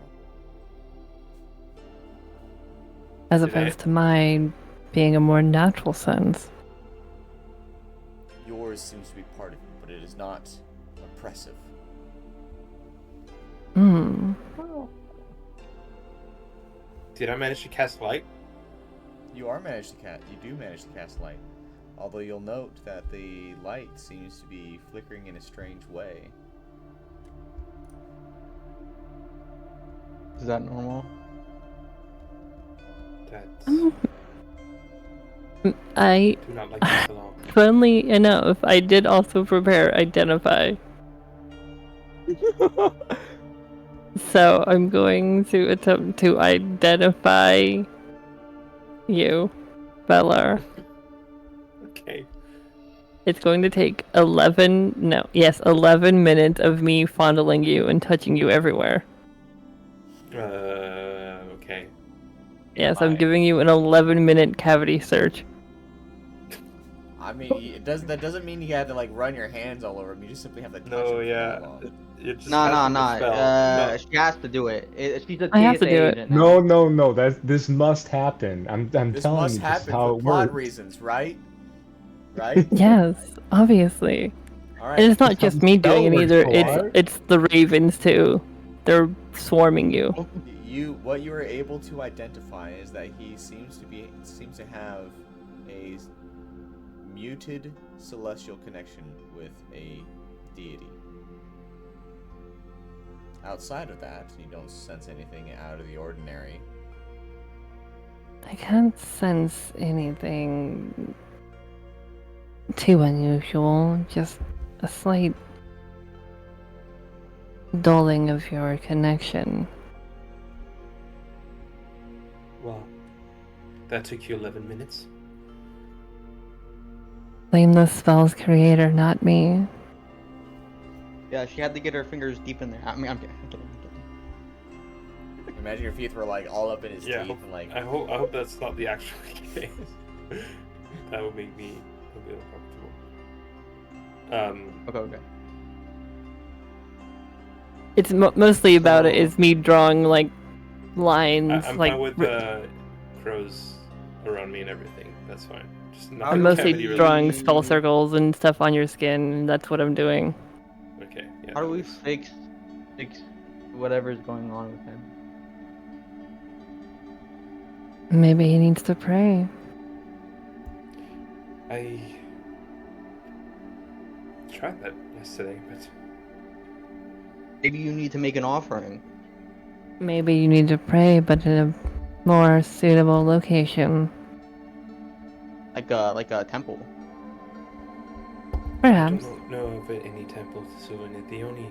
as Did I- opposed to mine being a more natural sense? Yours seems to be part of it, but it is not oppressive. Hmm. Did I manage to cast light? You do manage to cast light. Although you'll note that the light seems to be flickering in a strange way. Is that normal? That's... I, do not like this at all. funnily enough, I did also prepare identify. So I'm going to attempt to identify you, Valar. Okay. It's going to take 11 minutes of me fondling you and touching you everywhere. Okay. Yes, I'm Fine. giving you an 11-minute cavity search. I mean, that doesn't mean you have to like run your hands all over him. You just simply have to touch No, him yeah. for that long. You're just No, casting the spell. She has to do it. She's a I have to TSA do it. agent now. No. This must happen. I'm This telling must you, this is happen how for it plot works. reasons, right? Right? Yes, obviously. All And right. it's not That's how just the me spell doing it works, either. Valar. It's the ravens too. They're swarming you. What you were able to identify is that he seems to have a muted celestial connection with a deity. Outside of that, you don't sense anything out of the ordinary. I can't sense anything too unusual. Just a slight dulling of your connection. Well, that took you 11 minutes. Blame the spell's creator, not me. Yeah, she had to get her fingers deep in there. I mean, I'm kidding. Imagine your feet were like all up in his Yeah, teeth and like. I hope that's not the actual case. That would make me a bit uncomfortable. Okay. It's mostly about it is me drawing like lines, I'm like fine with the crows around me and everything. That's fine. Just not I'm the mostly cavity related. drawing spell circles and stuff on your skin. And that's what I'm doing. Okay. Yeah. How do that we works. fix whatever's going on with him? Maybe he needs to pray. I tried that yesterday, but Maybe you need to make an offering. Maybe you need to pray, but in a more suitable location. Like a temple. I Perhaps. don't know of any temple to Selene. The only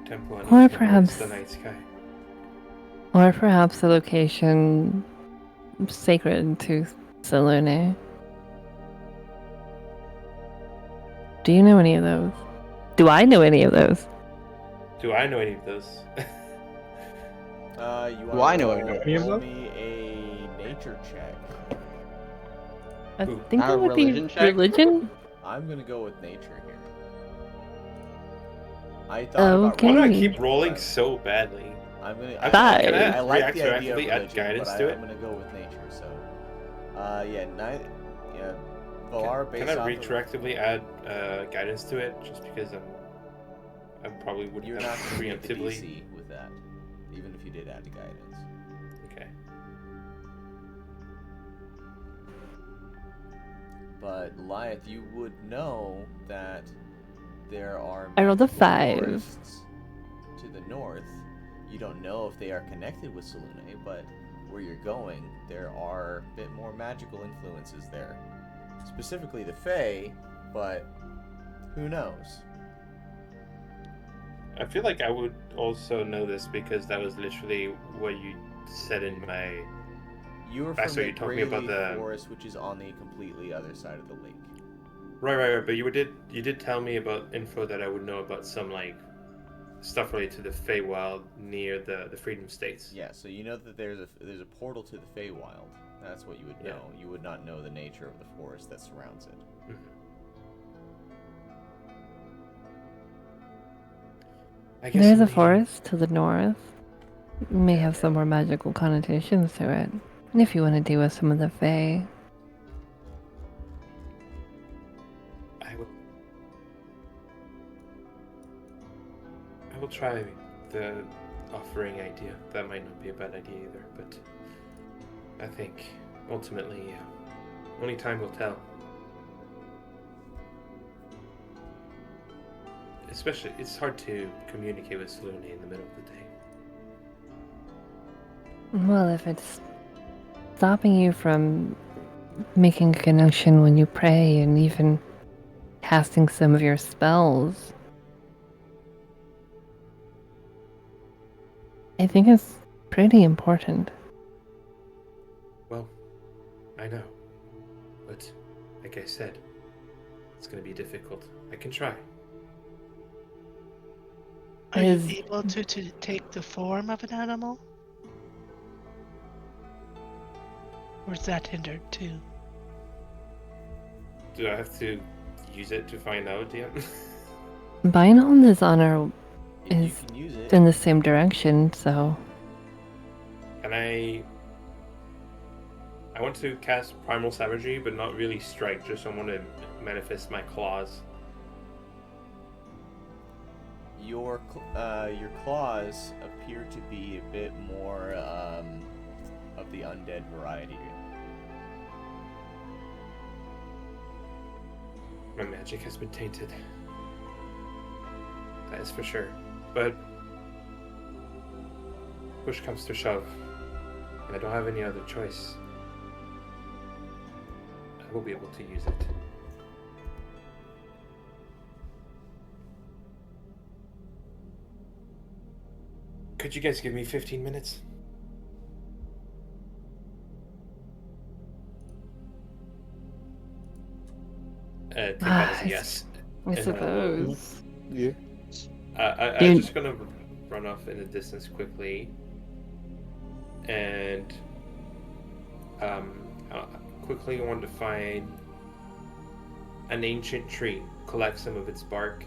temple I know Or is perhaps- the night sky. Or perhaps a location sacred to Selene. Do you know any of those? Do I know any of those? Do I know any of those? You Do want I to know roll, any of roll them? me a nature check. I Ooh. think Not it a would be religion check? religion. I'm gonna go with nature here. I thought about Okay. Why do I rolling, keep rolling but so badly? I'm gonna. Five. Can I like the idea of retroactively add religion, guidance but to I'm it? gonna go with nature. So, Valar based Can I off retroactively add guidance to it? Just because I probably of, wouldn't you're have not gonna hit the preemptively. DC with that, even if you did add the guidance. Okay. But Lilliath, you would know that there are I rolled a magical 5. forests to the north. You don't know if they are connected with Selune, but where you're going, there are a bit more magical influences there. Specifically the Fae, but who knows? I feel like I would also know this because that was literally what you said in my. You are I from saw the you talking about Greyleaf the- forest, which is on the completely other side of the lake. Right. But you did tell me about info that I would know about some like stuff related to the Feywild near the Freedom States. Yeah, so you know that there's a portal to the Feywild That's what you would know. You would not know the nature of the forest that surrounds it. I guess There's a only- forest to the north. It may have some more magical connotations to it. If you want to deal with some of the Fae. I will try the offering idea. That might not be a bad idea either, but I think ultimately only time will tell. Especially, it's hard to communicate with Saluni in the middle of the day. Well, if it's stopping you from making a connection when you pray and even casting some of your spells, I think it's pretty important. Well, I know. But, like I said, it's going to be difficult. I can try. Are you able to take the form of an animal? Or is that hindered too? Do I have to use it to find out, Dan? Beinnhold is on our... You is can use it. in the same direction, so... Can I want to cast Primal Savagery, but not really strike, just I want to manifest my claws. Your claws appear to be a bit more of the undead variety. My magic has been tainted. That is for sure. But push comes to shove, and I don't have any other choice. I will be able to use it. Could you guys give me 15 minutes? Take that as a yes. I suppose. Yeah. I'm just gonna run off in the distance quickly, and quickly want to find an ancient tree, collect some of its bark,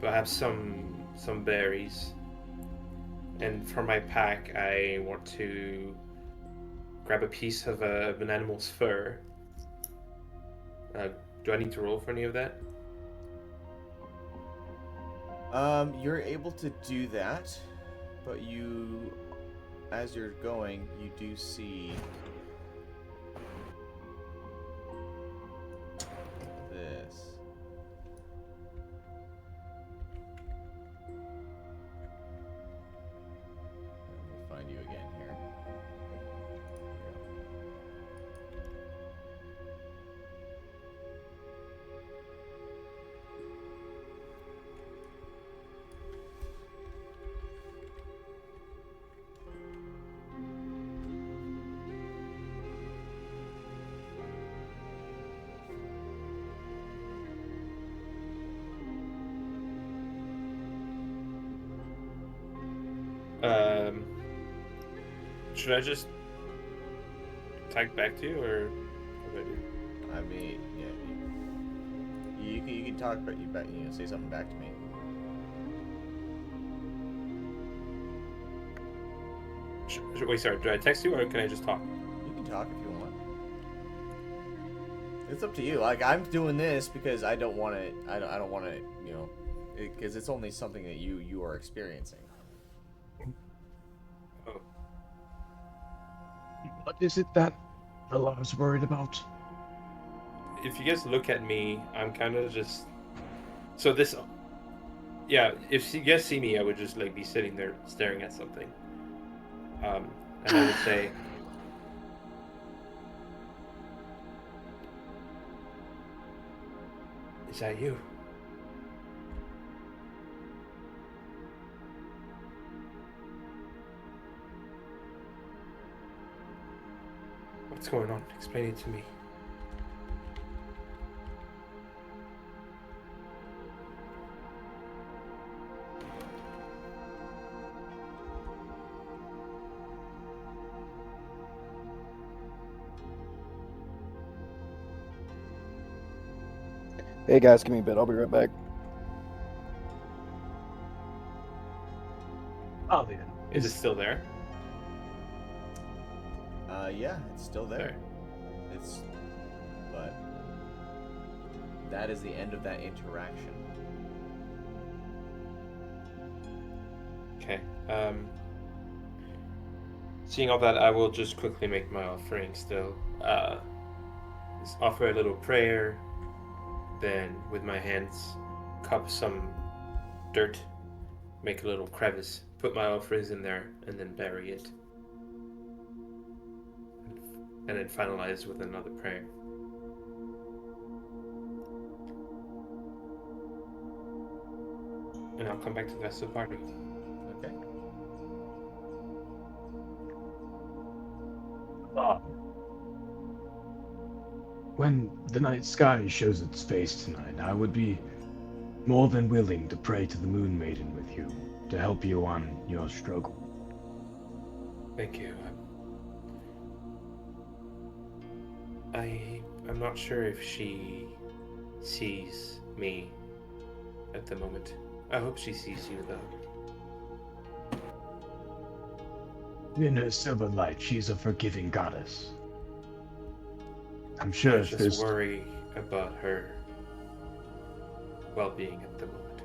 perhaps some berries, and for my pack, I want to grab a piece of an animal's fur. Do I need to roll for any of that? You're able to do that, but you, as you're going, you do see this. Let me find you again here. Should I just tag back to you, or what do I do? I mean, yeah, you can talk, but you say something back to me. Wait, sorry. Do I text you, or can I just talk? You can talk if you want. It's up to you. Like, I'm doing this because I don't want to. I don't want to. Because it's only something that you are experiencing. Oh. What is it that Valar's worried about? If you guys look at me, I'm kind of just. So this. Yeah, if you guys see me, I would just be sitting there staring at something. And I would say, "Is that you?" What's going on? Explain it to me. Hey guys, give me a bit. I'll be right back. Alien. Is it still there? Yeah, it's still there. But that is the end of that interaction. Okay. Seeing all that, I will just quickly make my offering still. Just offer a little prayer, then with my hands cup some dirt, make a little crevice, put my offerings in there, and then bury it. And then finalize with another prayer. And I'll come back to the rest of the party. Okay. When the night sky shows its face tonight, I would be more than willing to pray to the Moon Maiden with you, to help you on your struggle. Thank you. I'm not sure if she sees me at the moment. I hope she sees you, though. In her silver light, she's a forgiving goddess. I'm sure I if just there's... worry about her well-being at the moment.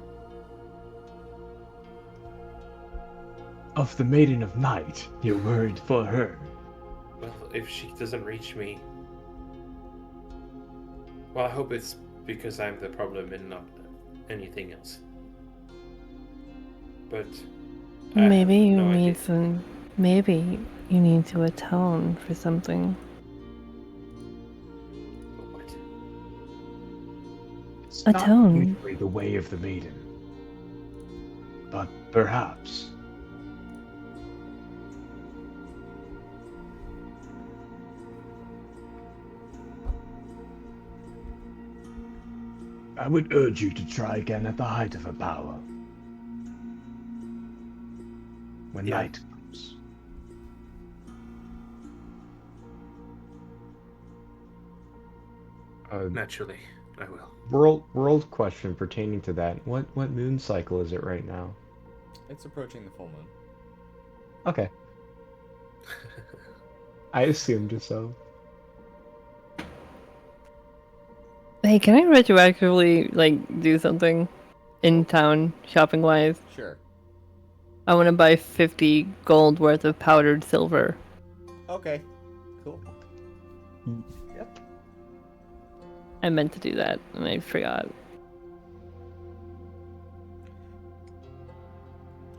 Of the Maiden of Night, you're worried for her. Well, if she doesn't reach me... Well, I hope it's because I'm the problem and not anything else. But... I Maybe have you no need idea. some. Maybe you need to atone for something. What? It's Atone. not usually the way of the Maiden. But perhaps. I would urge you to try again at the height of her power. When Yeah. night comes. Naturally, I will. World question pertaining to that. What moon cycle is it right now? It's approaching the full moon. Okay. I assumed so. Hey, can I retroactively do something in town shopping wise? Sure. I want to buy 50 gold worth of powdered silver. Okay. Cool. I meant to do that and I forgot.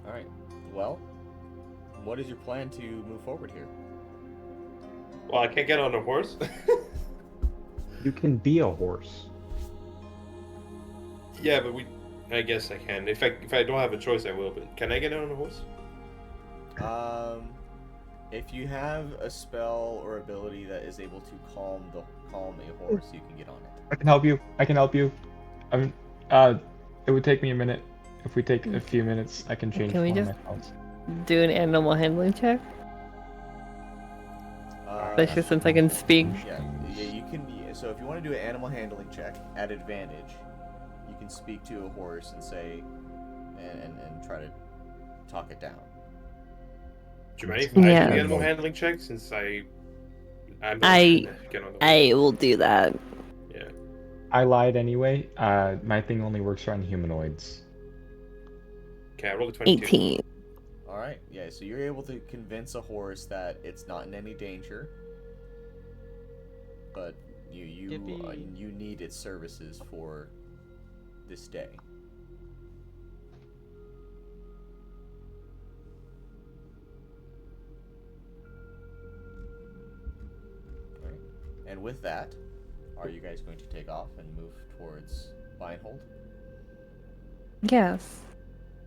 Alright. Well, what is your plan to move forward here? Well, I can't get on a horse. You can be a horse. Yeah, but I guess I can. If I don't have a choice, I will. But can I get on a horse? If you have a spell or ability that is able to calm a horse, you can get on it. I can help you. It would take me a minute. If we take a few minutes, I can change Can we one of just- my spells. Do an animal handling check? Especially since I can speak. Yeah, you can. So if you want to do an animal handling check at advantage, you can speak to a horse and say, and try to talk it down. Do you mind if I do Yeah. the animal handling check since I'm not I- gonna get on the horse? I will do that. Yeah. I lied anyway. My thing only works on humanoids. Okay, I rolled a 22. 18. All right. Yeah. So you're able to convince a horse that it's not in any danger, but you need its services for this day. All right. And with that, are you guys going to take off and move towards Beinnhold? Yes.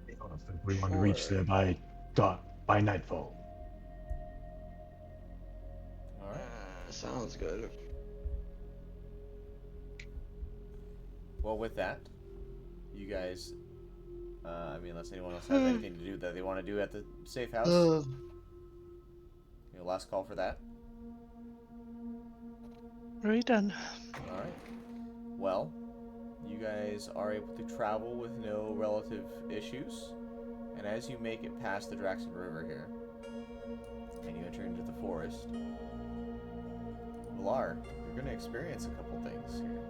I don't think we want to reach there by nightfall. All right. Sounds good. Well, with that, you guys, unless anyone else has anything to do that they want to do at the safe house, last call for that. Very done. All right. Well, You guys are able to travel with no relative issues, and as you make it past the Draxon River here, and you enter into the forest, Valar, you're going to experience a couple things here.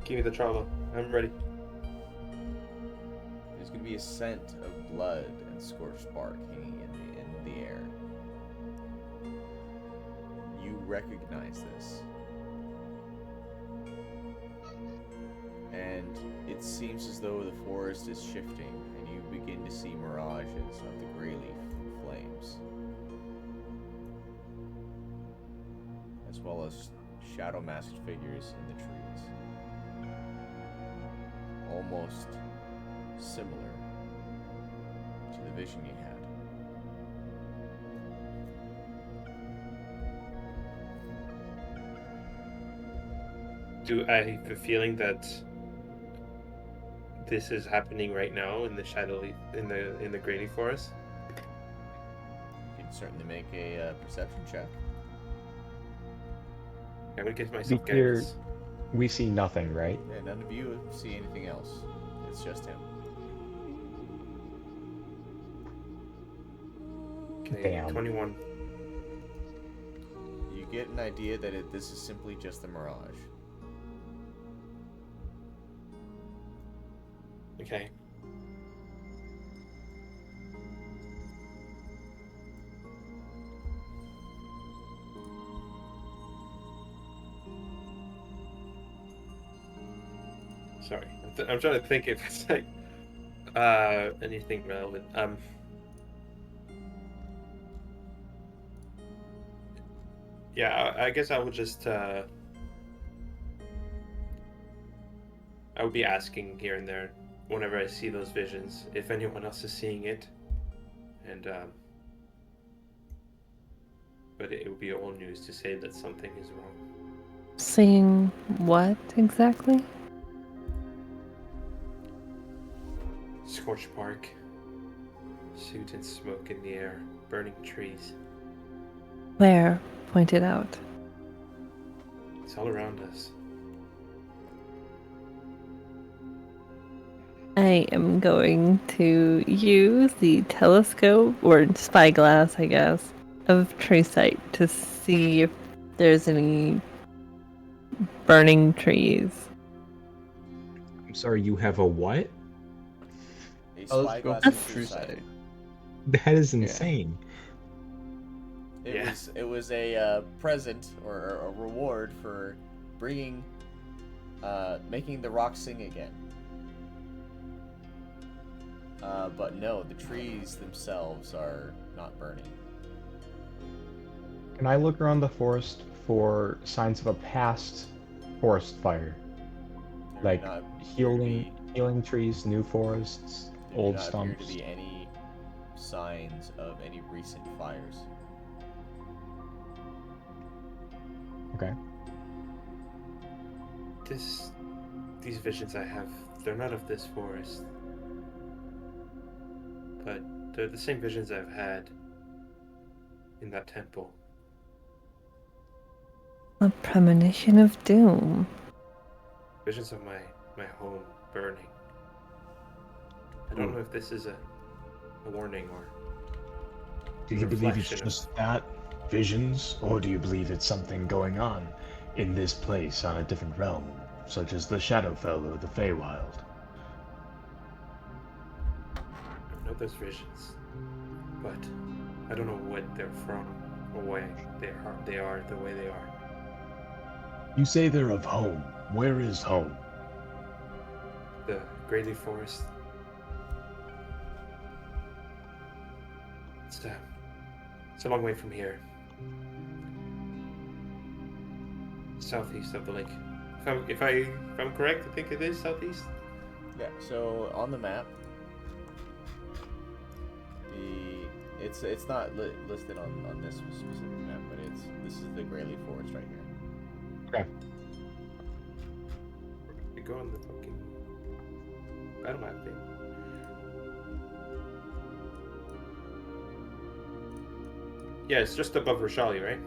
Give me the trauma. I'm ready. There's going to be a scent of blood and scorched bark hanging in the air. You recognize this. And it seems as though the forest is shifting, and you begin to see mirages of the Greyleaf flames, as well as shadow-masked figures in the trees. Almost similar to the vision you had. Do I have a feeling that this is happening right now in the in the Greyleaf forest? You can certainly make a perception check. I'm gonna give Be myself clear, guidance. we see nothing, right? Yeah, none of you see anything else. It's just him. Okay, Damn. 21. You get an idea that this is simply just a mirage. Okay. Sorry, I'm trying to think if it's like anything relevant. Yeah, I guess I would just I would be asking here and there whenever I see those visions if anyone else is seeing it, and but it would be old news to say that something is wrong. Seeing what exactly? Scorched bark, soot and smoke in the air, burning trees. Where? Point it out. It's all around us. I am going to use the telescope, or spyglass, I guess, of tree sight to see if there's any burning trees. I'm sorry, you have a what? A Telescope spyglass is of true true sight. sight. That is insane. Yeah. It was a present or a reward for bringing, making the rocks sing again. But no, the trees themselves are not burning. Can I look around the forest for signs of a past forest fire? There Like do not appear to be- healing trees, new forests, there do old not appear stumps. to be any signs of any recent fires. Okay. These visions I have, they're not of this forest, but they're the same visions I've had in that temple. A premonition of doom. Visions of my home burning. I don't know if this is a warning or Do you believe it's reflection of- just that? Visions? Or do you believe it's something going on in this place on a different realm, such as the Shadowfell or the Feywild? I know there's visions, but I don't know what they're from or why they are the way they are. You say they're of home. Where is home? The Greyleaf forest. It's a long way from here. Southeast of the lake. If I'm correct, I think it is southeast. Yeah. So on the map, it's not listed on this specific map, but this is the Greyleaf Forest right here. Okay. We go on the fucking battle map thing. Yeah, it's just above Rashali, right?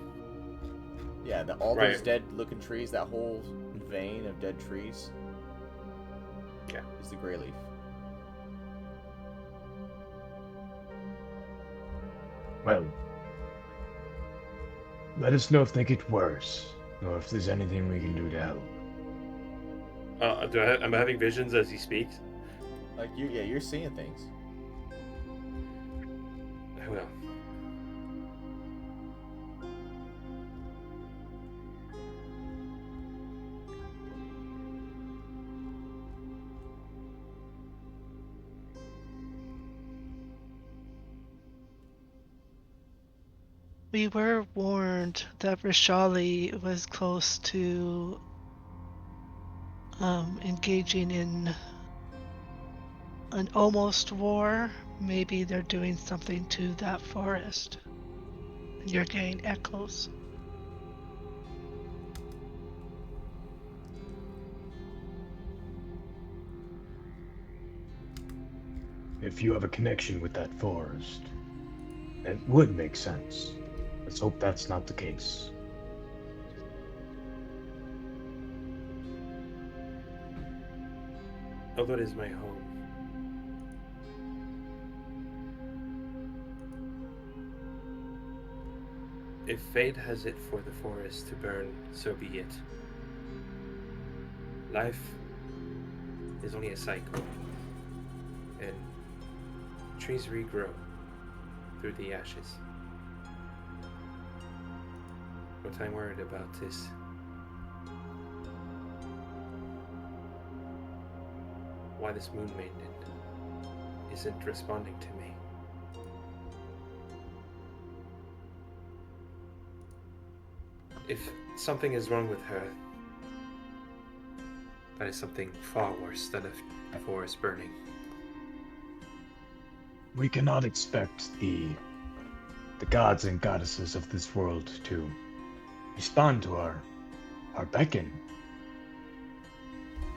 Yeah, all Right. those dead-looking trees, that whole vein of dead trees. Yeah. Is the Greyleaf. Well, let us know if they get worse, or if there's anything we can do to help. I'm having visions as he speaks. Like you're seeing things. I will. We were warned that Rashali was close to engaging in an almost war. Maybe they're doing something to that forest. You're getting echoes. If you have a connection with that forest, it would make sense. Let's hope that's not the case. Although it is my home. If fate has it for the forest to burn, so be it. Life is only a cycle, and trees regrow through the ashes. What I'm worried about is why this moon maiden isn't responding to me. If something is wrong with her, that is something far worse than a forest burning. We cannot expect the gods and goddesses of this world to respond to our beckon,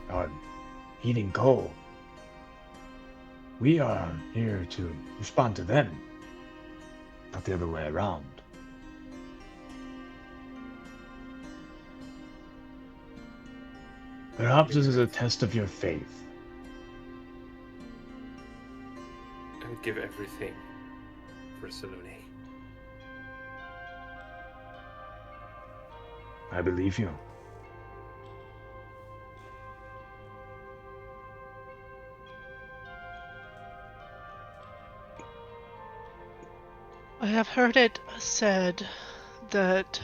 our heating coal. We are here to respond to them, not the other way around. Perhaps this is a test of your faith. I would give everything for Salune. I believe you. I have heard it said that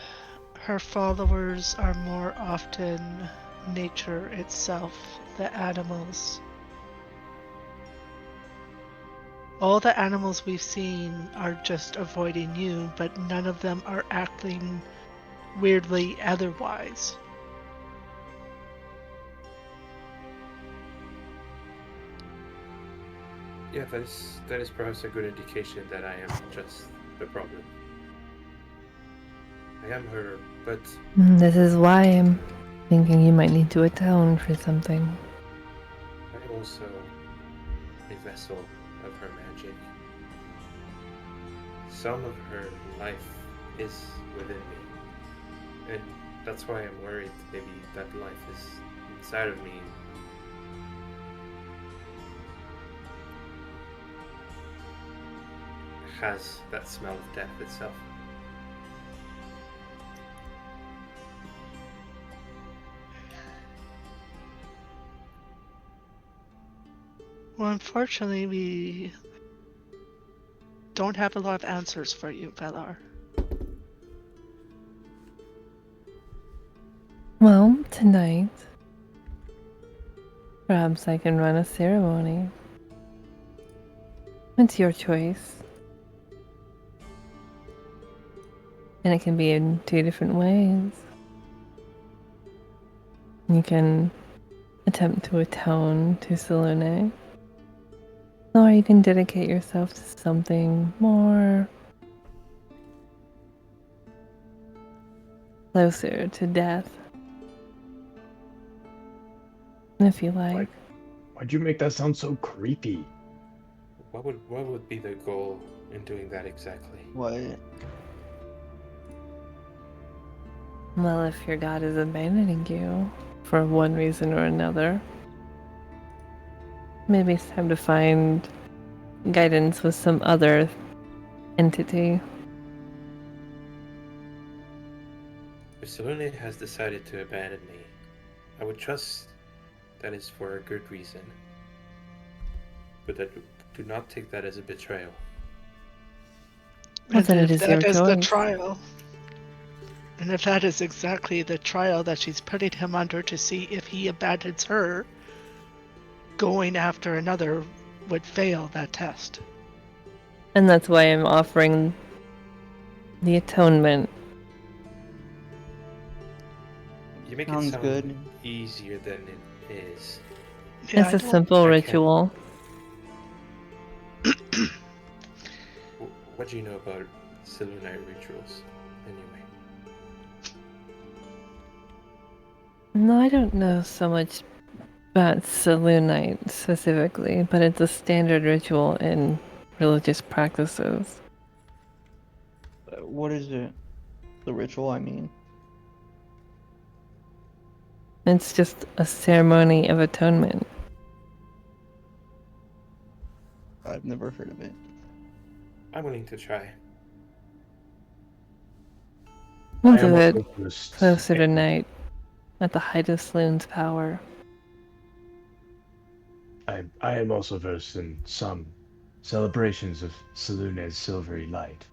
her followers are more often nature itself, the animals. All the animals we've seen are just avoiding you, but none of them are acting weirdly otherwise. Yeah, that is perhaps a good indication that I am just the problem. I am her, but This is why I'm thinking you might need to atone for something. I am also a vessel of her magic. Some of her life is within me, and that's why I'm worried maybe that life is inside of me. Has that smell of death itself. Well, unfortunately, we don't have a lot of answers for you, Valar. Well, tonight, perhaps I can run a ceremony. It's your choice. And it can be in 2 different ways. You can attempt to atone to Salune, or you can dedicate yourself to something more closer to death. If you like. Why'd you make that sound so creepy? What would be the goal in doing that exactly? What? Well, if your god is abandoning you for one reason or another, maybe it's time to find guidance with some other entity. If Selene has decided to abandon me, I would trust that is for a good reason. But do not take that as a betrayal. Well, then And it if is your that is the choice. trial, and if that is exactly the trial that she's putting him under to see if he abandons her, going after another would fail that test. And that's why I'm offering the atonement. You make Sounds it sound good. easier than it is. Yeah, It's I a don't- simple I can't- ritual. What do you know about Selunite rituals, anyway? No, I don't know so much about Selunite specifically, but it's a standard ritual in religious practices. What is it? The ritual, I mean. It's just a ceremony of atonement. I've never heard of it. I'm willing to try. We'll I am do it also versed closer to in- night, at the height of Sloane's power. I am also versed in some celebrations of Selune's silvery light.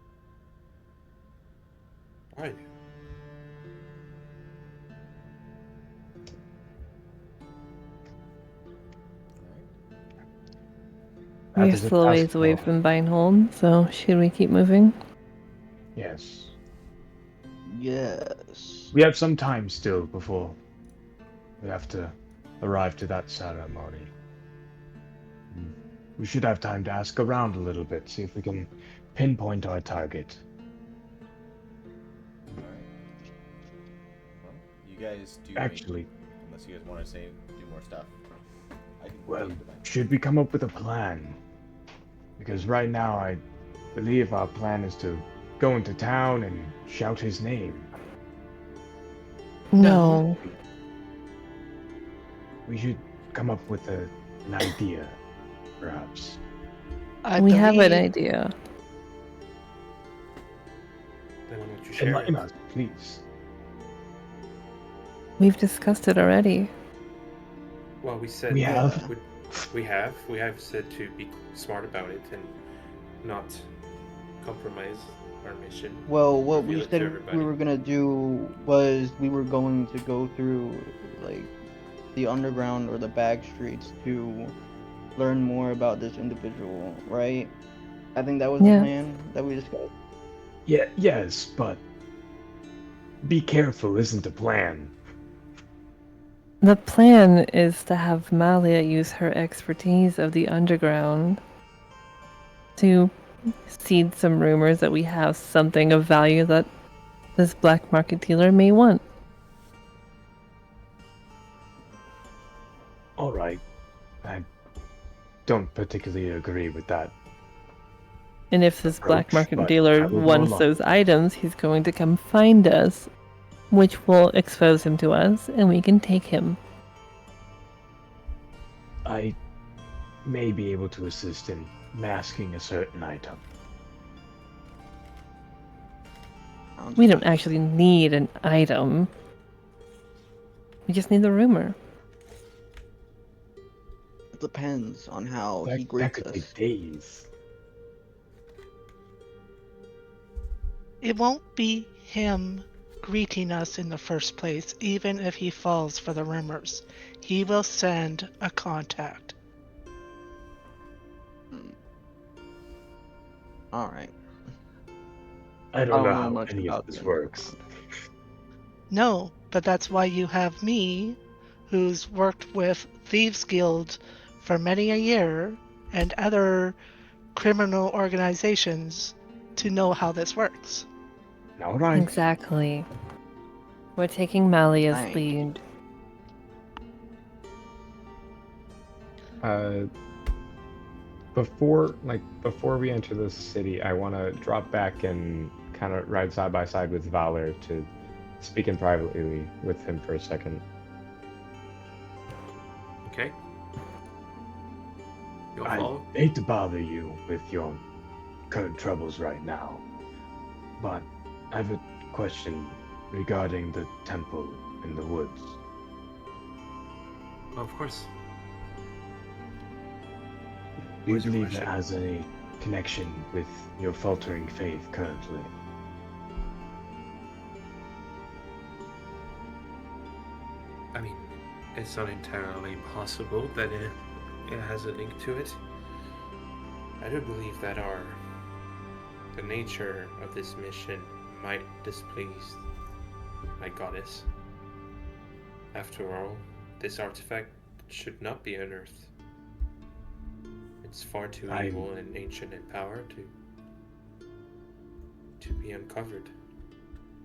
Right. That We're is a still a ways task away for- from Beinnhold, so should we keep moving? Yes. Yes. We have some time still before we have to arrive to that ceremony. We should have time to ask around a little bit, see if we can pinpoint our target. Alright. Well, you guys do Actually, unless you guys want to say do more stuff. I can well, leave the back. should we come up with a plan? Because right now I believe our plan is to go into town and shout his name. No. We should come up with an idea, perhaps. We have an believe- idea. Then why don't you share Enlighten it? us, please. We've discussed it already. Well, we said We that have. we have said to be smart about it and not compromise our mission. Well, what Reveal we it to said everybody. we were gonna do was we were going to go through like the underground or the back streets to learn more about this individual, right? I think that was Yeah. the plan that we discussed. Yeah, yes, but be careful isn't a plan. The plan is to have Malia use her expertise of the underground to seed some rumors that we have something of value that this black market dealer may want. All right. I don't particularly agree with that. And if this black Approach, market but I dealer will go wants along. those items, he's going to come find us, which will expose him to us, and we can take him. I may be able to assist in masking a certain item. We don't actually need an item. We just need the rumor. It depends on how he That greets could us. take days. It won't be him greeting us in the first place, even if he falls for the rumors. He will send a contact. All right. I don't know know how much any of about this the works. No, but that's why you have me, who's worked with Thieves Guild for many a year, and other criminal organizations to know how this works. All right. Exactly. We're taking Malia's Thank lead. Before we enter this city, I want to drop back and kind of ride side by side with Valar to speaking privately with him for a second. Okay. You'll I follow? hate to bother you with your current troubles right now, but I have a question regarding the temple in the woods. Oh, of course. Do you What's your believe it question? has any connection with your faltering faith currently? I mean, it's not entirely impossible that it has a link to it. I do believe that the nature of this mission might displease my goddess. After all, this artifact should not be unearthed. It's far too evil and ancient in power to be uncovered.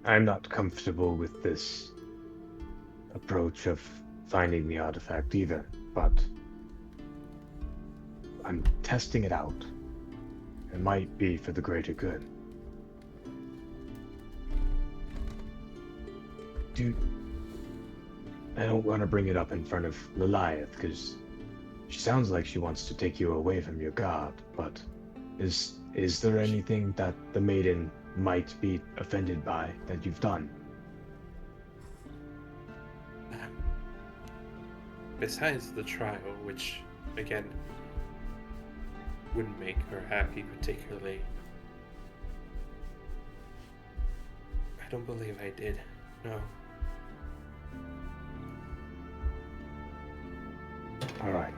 I'm not comfortable with this approach of finding the artifact either, but I'm testing it out. It might be for the greater good. I don't want to bring it up in front of Lilliath, because she sounds like she wants to take you away from your god, but is there anything that the maiden might be offended by that you've done? Besides the trial, which, again, wouldn't make her happy particularly, I don't believe I did, no. Alright.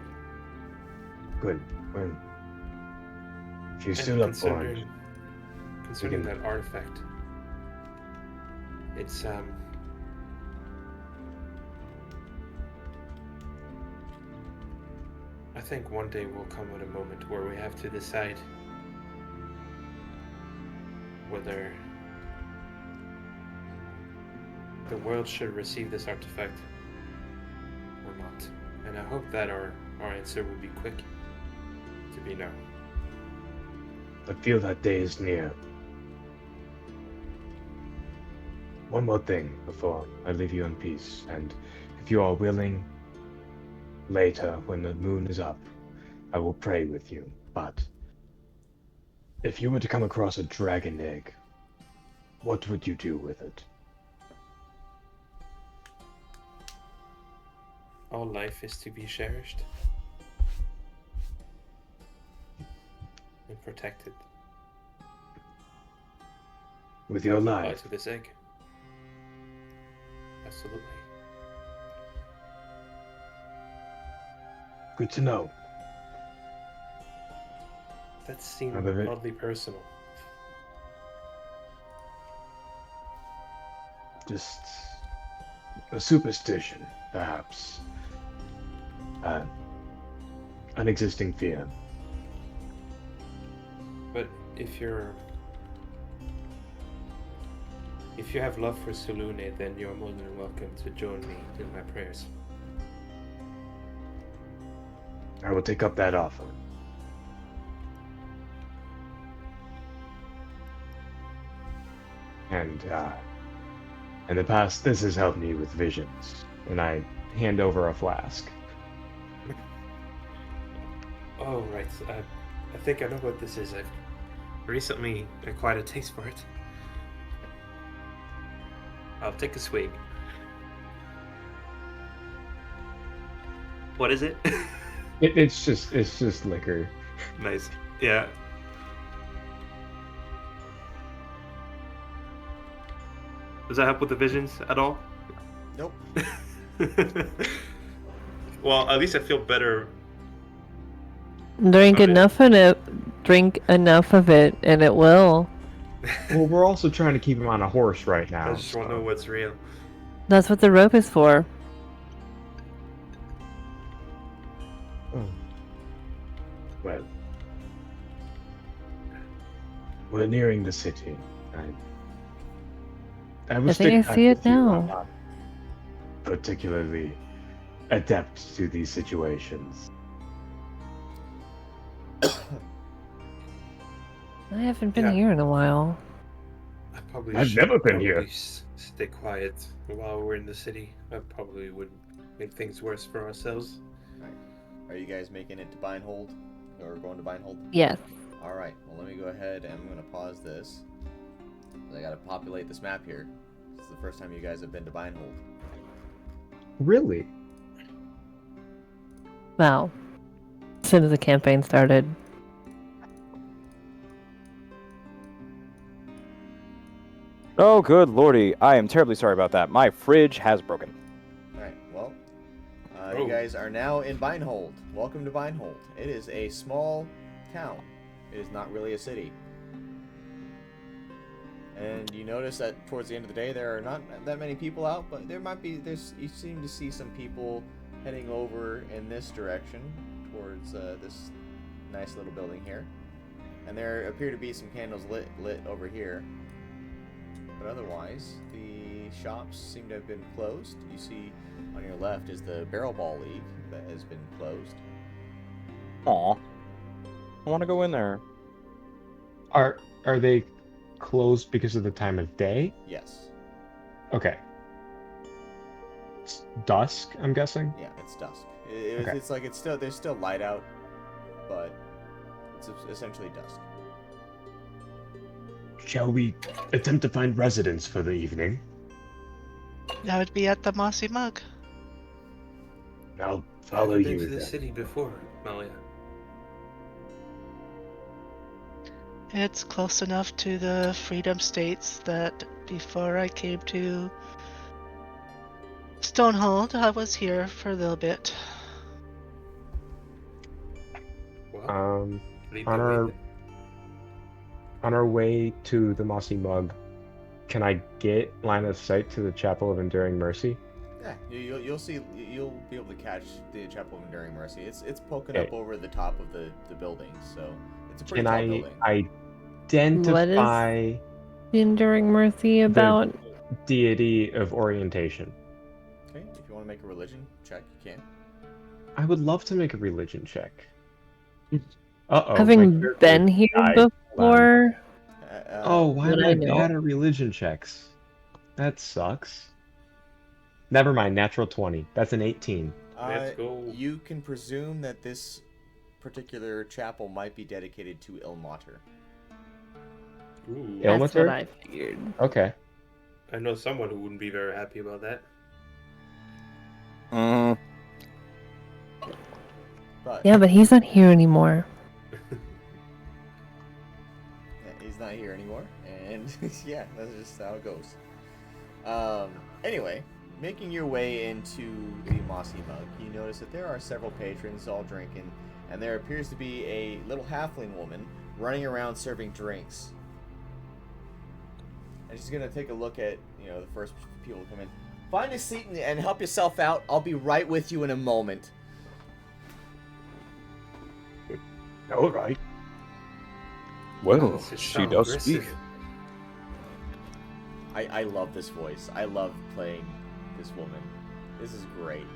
Good. Well, if you're And still up for it, concerning that artifact, it's I think one day will come at a moment where we have to decide whether the world should receive this artifact or not. And I hope that our answer will be quick to be no. I feel that day is near. One more thing before I leave you in peace, and if you are willing, later when the moon is up, I will pray with you. But if you were to come across a dragon egg, what would you do with it? All life is to be cherished and protected. With your Apply life? to this egg. Absolutely. Good to know. That seemed Another- oddly personal. Just a superstition, perhaps. An existing fear. But if you have love for Sulune, then you're more than welcome to join me in my prayers. I will take up that offer. And in the past, this has helped me with visions. And I hand over a flask. Oh, right. I think I know what this is. I've recently acquired a taste for it. I'll take a swig. What is it? It's just liquor. Nice. Yeah. Does that help with the visions at all? Nope. Well, at least I feel better. Drink Okay. enough of it. Drink enough of it, and it will. Well, we're also trying to keep him on a horse right now. I just want to know what's real. That's what the rope is for. Well, we're nearing the city. I will I think stick I back see it with you. I'm now. not particularly adept to these situations. I haven't been Yeah. here in a while. I probably I've should never been here. probably stay quiet while we're in the city. That probably would make things worse for ourselves. Are you guys making it to Beinnhold? Or going to Beinnhold? Yes. Alright, well let me go ahead and I'm going to pause this. I gotta populate this map here. This is the first time you guys have been to Beinnhold. Really? Well, as soon as the campaign started. Oh, good lordy. I am terribly sorry about that. My fridge has broken. Alright, well, Oh. you guys are now in Beinnhold. Welcome to Beinnhold. It is a small town. It is not really a city. And you notice that towards the end of the day, there are not that many people out, but there might be. You seem to see some people heading over in this direction towards this nice little building here, and there appear to be some candles lit over here. But otherwise, the shops seem to have been closed. You see on your left is the Barrel Ball League that has been closed. Aw. I want to go in there. Are they closed because of the time of day? Yes. Okay. It's dusk, I'm guessing. Yeah, it's dusk. Okay. It's like there's still light out, but it's essentially dusk. Shall we attempt to find residence for the evening? That would be at the Mossy Mug. I'll I've follow never been you to the then. city before, Malia. It's close enough to the Freedom States that before I came to Stonehold, I was here for a little bit. Well, lead the On way our then. on our way to the Mossy Mug, can I get line of sight to the Chapel of Enduring Mercy? Yeah, you'll see. You'll be able to catch the Chapel of Enduring Mercy. It's poking Okay. up over the top of the building, so it's a pretty Can tall I building. identify The Enduring Mercy about? deity of orientation? Okay, if you want to make a religion check, you can. I would love to make a religion check. Uh-oh. Having my character been here died. before, Oh, why am Would I I know? bad at religion checks? That sucks. Never mind, natural 20. That's an 18. Let's go. You can presume that this particular chapel might be dedicated to Ilmater. Ooh, that's what Ilmater? I figured. Okay. I know someone who wouldn't be very happy about that. But Yeah, but he's not here anymore. he's not here anymore, and yeah, that's just how it goes. Anyway, making your way into the Mossy Mug, you notice that there are several patrons all drinking, and there appears to be a little halfling woman running around serving drinks. And she's gonna take a look at, the first people to come in. Find a seat and help yourself out. I'll be right with you in a moment. All right. Well, This just she sounds does aggressive. speak. I love this voice. I love playing this woman. This is great.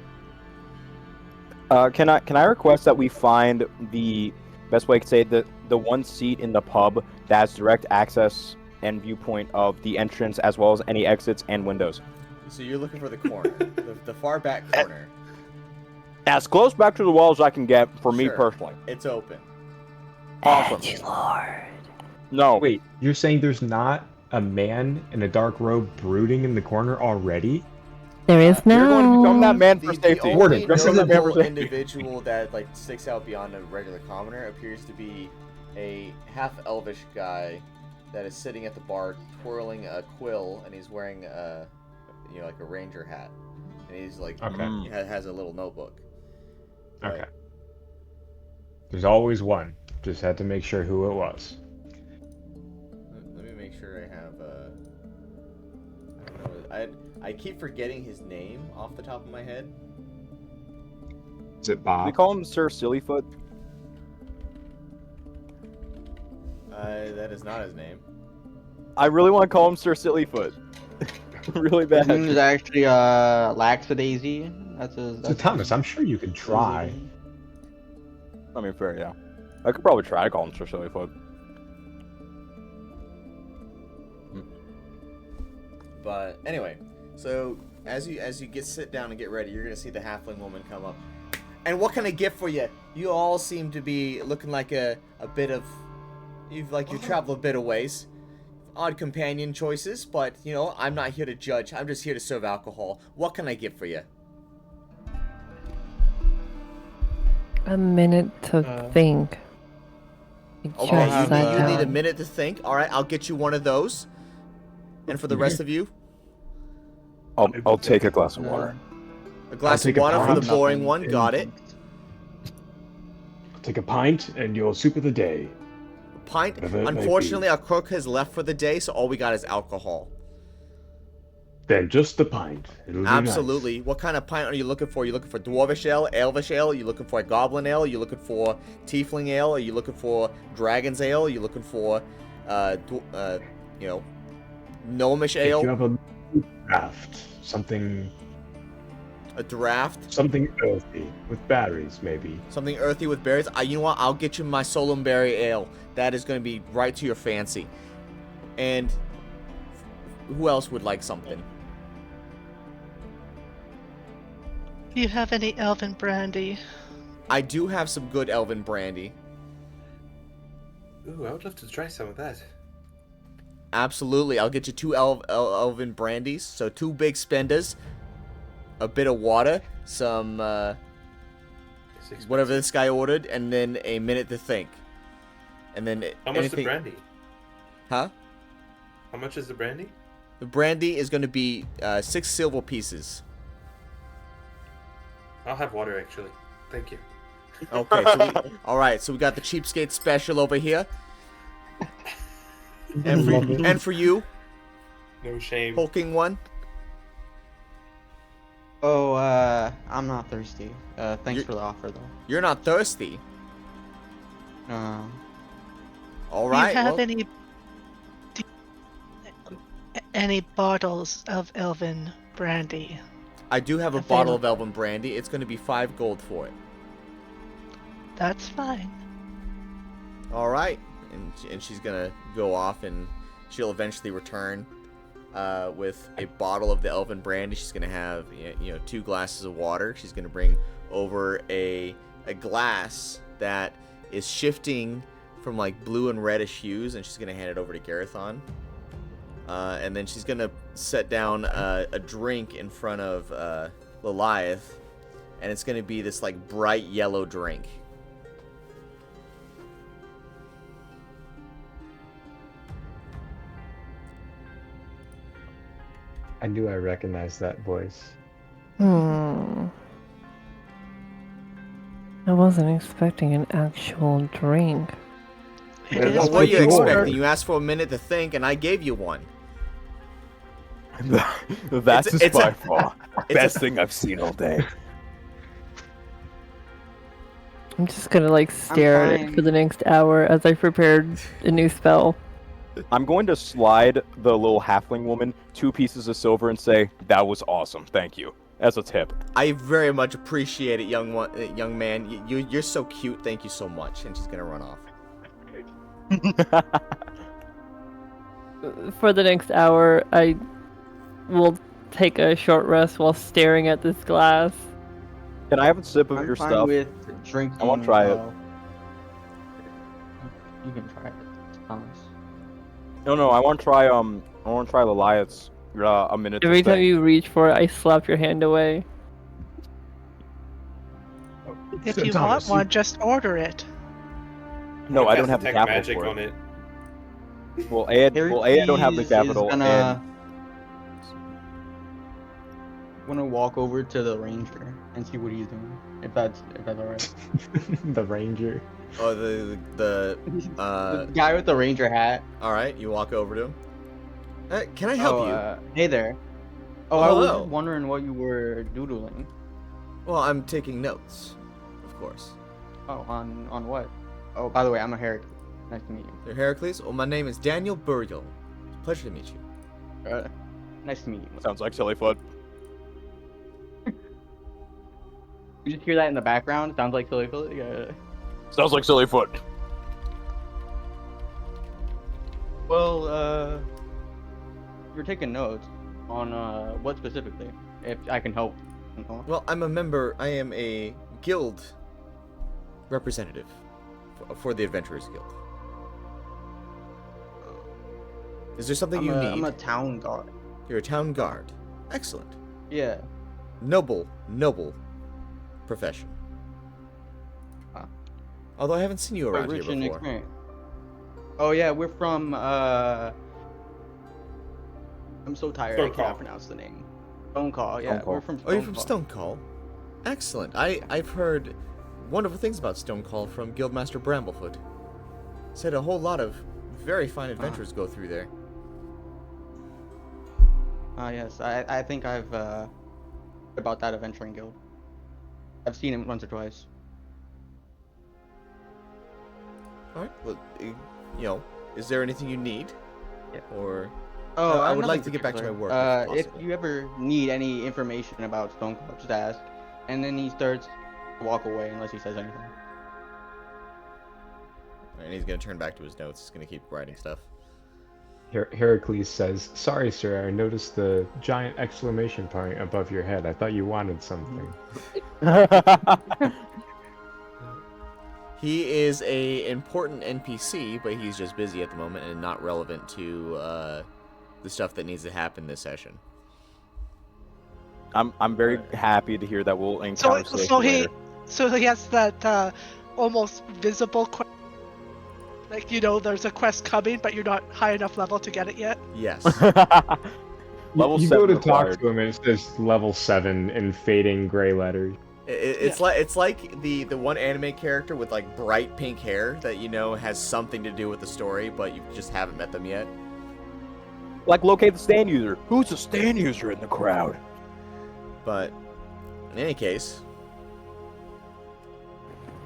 Can I request that we find the best way I could say it, the one seat in the pub that has direct access and viewpoint of the entrance as well as any exits and windows. So you're looking for the corner, the far back corner. As close back to the wall as I can get for me Sure. personally. It's open. Awesome. Lord. No. Wait, you're saying there's not a man in a dark robe brooding in the corner already? There is You're going to become that now. man for The safety. only Warden, this is a notable man for- individual that sticks out beyond a regular commoner appears to be a half-elvish guy that is sitting at the bar twirling a quill, and he's wearing a ranger hat, and he's Okay. has a little notebook. But Okay. There's always one. Just had to make sure who it was. Let me make sure I have. I don't know. I keep forgetting his name off the top of my head. Is it We Bob? call him Sir Sillyfoot. That is not his name. I really want to call him Sir Sillyfoot. Really His name bad. is actually Laxadaisy. That's his. So Thomas, I'm sure you could try. I mean, fair, yeah. I could probably try to call him Sir Sillyfoot. But anyway, so as you sit down and get ready, you're gonna see the halfling woman come up. And what can I get for you? You all seem to be looking like a bit of, you travel a bit of ways. Odd companion choices, but you know, I'm not here to judge. I'm just here to serve alcohol. What can I get for you? A minute to think. Okay, you need a minute to think. All right, I'll get you one of those. And for the rest of you, I'll take a glass of water. a glass of water for the boring one. Got it. I'll take a pint and your soup of the day. Pint. Whatever it may be. Unfortunately, our cook has left for the day, so all we got is alcohol. Then just the pint. It'll be Absolutely. nice. What kind of pint are you looking for? Are you looking for dwarvish ale, elvish ale? Are you looking for a goblin ale? Are you looking for tiefling ale? Are you looking for dragon's ale? Are you looking for, gnomish If ale? you have a draft, something A draft? something earthy with berries, maybe. Something earthy with berries? You know what? I'll get you my solemn berry ale. That is going to be right to your fancy. And who else would like something? Do you have any elven brandy? I do have some good elven brandy. Ooh, I would love to try some of that. Absolutely. I'll get you two elven brandies. So 2 big spenders. A bit of water. Some, whatever this guy ordered. And then a minute to think. And then How much is the brandy? Huh? How much is the brandy? The brandy is going to be 6 silver pieces. I'll have water, actually. Thank you. Okay, alright, so we got the cheapskate special over here. And for you, No shame. hulking one. Oh, I'm not thirsty. Thanks for the offer, though. You're not thirsty. No. Alright, Do you have well, any bottles of elven brandy? I do have a bottle of elven brandy. It's going to be 5 gold for it. That's fine. Alright. And she's going to go off and she'll eventually return with a bottle of the elven brandy. She's going to have 2 glasses of water. She's going to bring over a glass that is shifting from like blue and reddish hues, and she's going to hand it over to Garethon. And then she's going to set down a drink in front of Lilliath, and it's going to be this like bright yellow drink. I knew I recognized that voice. I wasn't expecting an actual drink. It Yeah, is What were what you you expecting? ordered. You asked for a minute to think, and I gave you one. That is it's by a- far it's best a- thing I've seen all day. I'm just gonna like stare at it fine. for the next hour as I prepared a new spell. I'm going to slide the little halfling woman 2 pieces of silver and say, "That was awesome, thank you," as a tip. I very much appreciate it, young man. You're so cute. Thank you so much. And she's gonna run off. For the next hour, I will take a short rest while staring at this glass. Can I have a sip of I'm your fine stuff? with drinking. I wanna try it. You can try it, Thomas. No, I want to try Lilliath's a minute. Every to time think. you reach for it, I slap your hand away. If So, you Thomas, want one, just order it. No, I don't Cast have the detect capital magic for on it. it. Well, A, I don't have the Hercules is capital, gonna walk over to the ranger and see what he's doing. If that's alright. The ranger. Oh, the The guy with the ranger hat. all right. You walk over to him. Can I help you? Hey there. Oh, I was hello. just wondering what you were doodling. Well, I'm taking notes, of course. Oh, on what? Oh, by the way, I'm a Hercules. Nice to meet you. You're Heracles. Well, my name is Daniel Burial. Pleasure to meet you. Nice to meet you. Sounds like Sillyfoot. You just hear that in the background? Sounds like silly Philly. Yeah. Sounds like Sillyfoot. Well, you're taking notes. On what specifically? If I can help. Well, I am a guild representative for the Adventurers Guild. Is there something you need? I'm a town guard. You're a town guard. Excellent. Yeah. Noble profession. Although I haven't seen you Quite around here rich in before. experience. Oh yeah, we're from I'm so tired I Stonecall. cannot pronounce the name. Stonecall, yeah. We're Stonecall. from Stonecall. Oh, you're from Stonecall? Excellent. I've heard wonderful things about Stonecall from Guildmaster Bramblefoot. Said a whole lot of very fine adventures go through there. Yes. I think I've heard about that adventuring guild. I've seen him once or twice. Alright, well, is there anything you need? Yeah. Or... Oh, I would like nothing to get back to my particular. work, if If possible. you ever need any information about Stonecall, just ask. And then he starts to walk away unless he says anything. And he's gonna turn back to his notes. He's gonna keep writing stuff. Heracles says, "Sorry, sir. I noticed the giant exclamation point above your head. I thought you wanted something." He is a important NPC, but he's just busy at the moment and not relevant to the stuff that needs to happen this session. I'm very happy to hear that we'll encounter So he later. has that almost visible quest. Like, there's a quest coming, but you're not high enough level to get it yet. Yes. Level You go 7 to required. talk to him and it says level 7 in fading gray letters. It's like the one anime character with like bright pink hair that has something to do with the story, but you just haven't met them yet. Like, locate the stand user. Who's the stand user in the crowd? But in any case,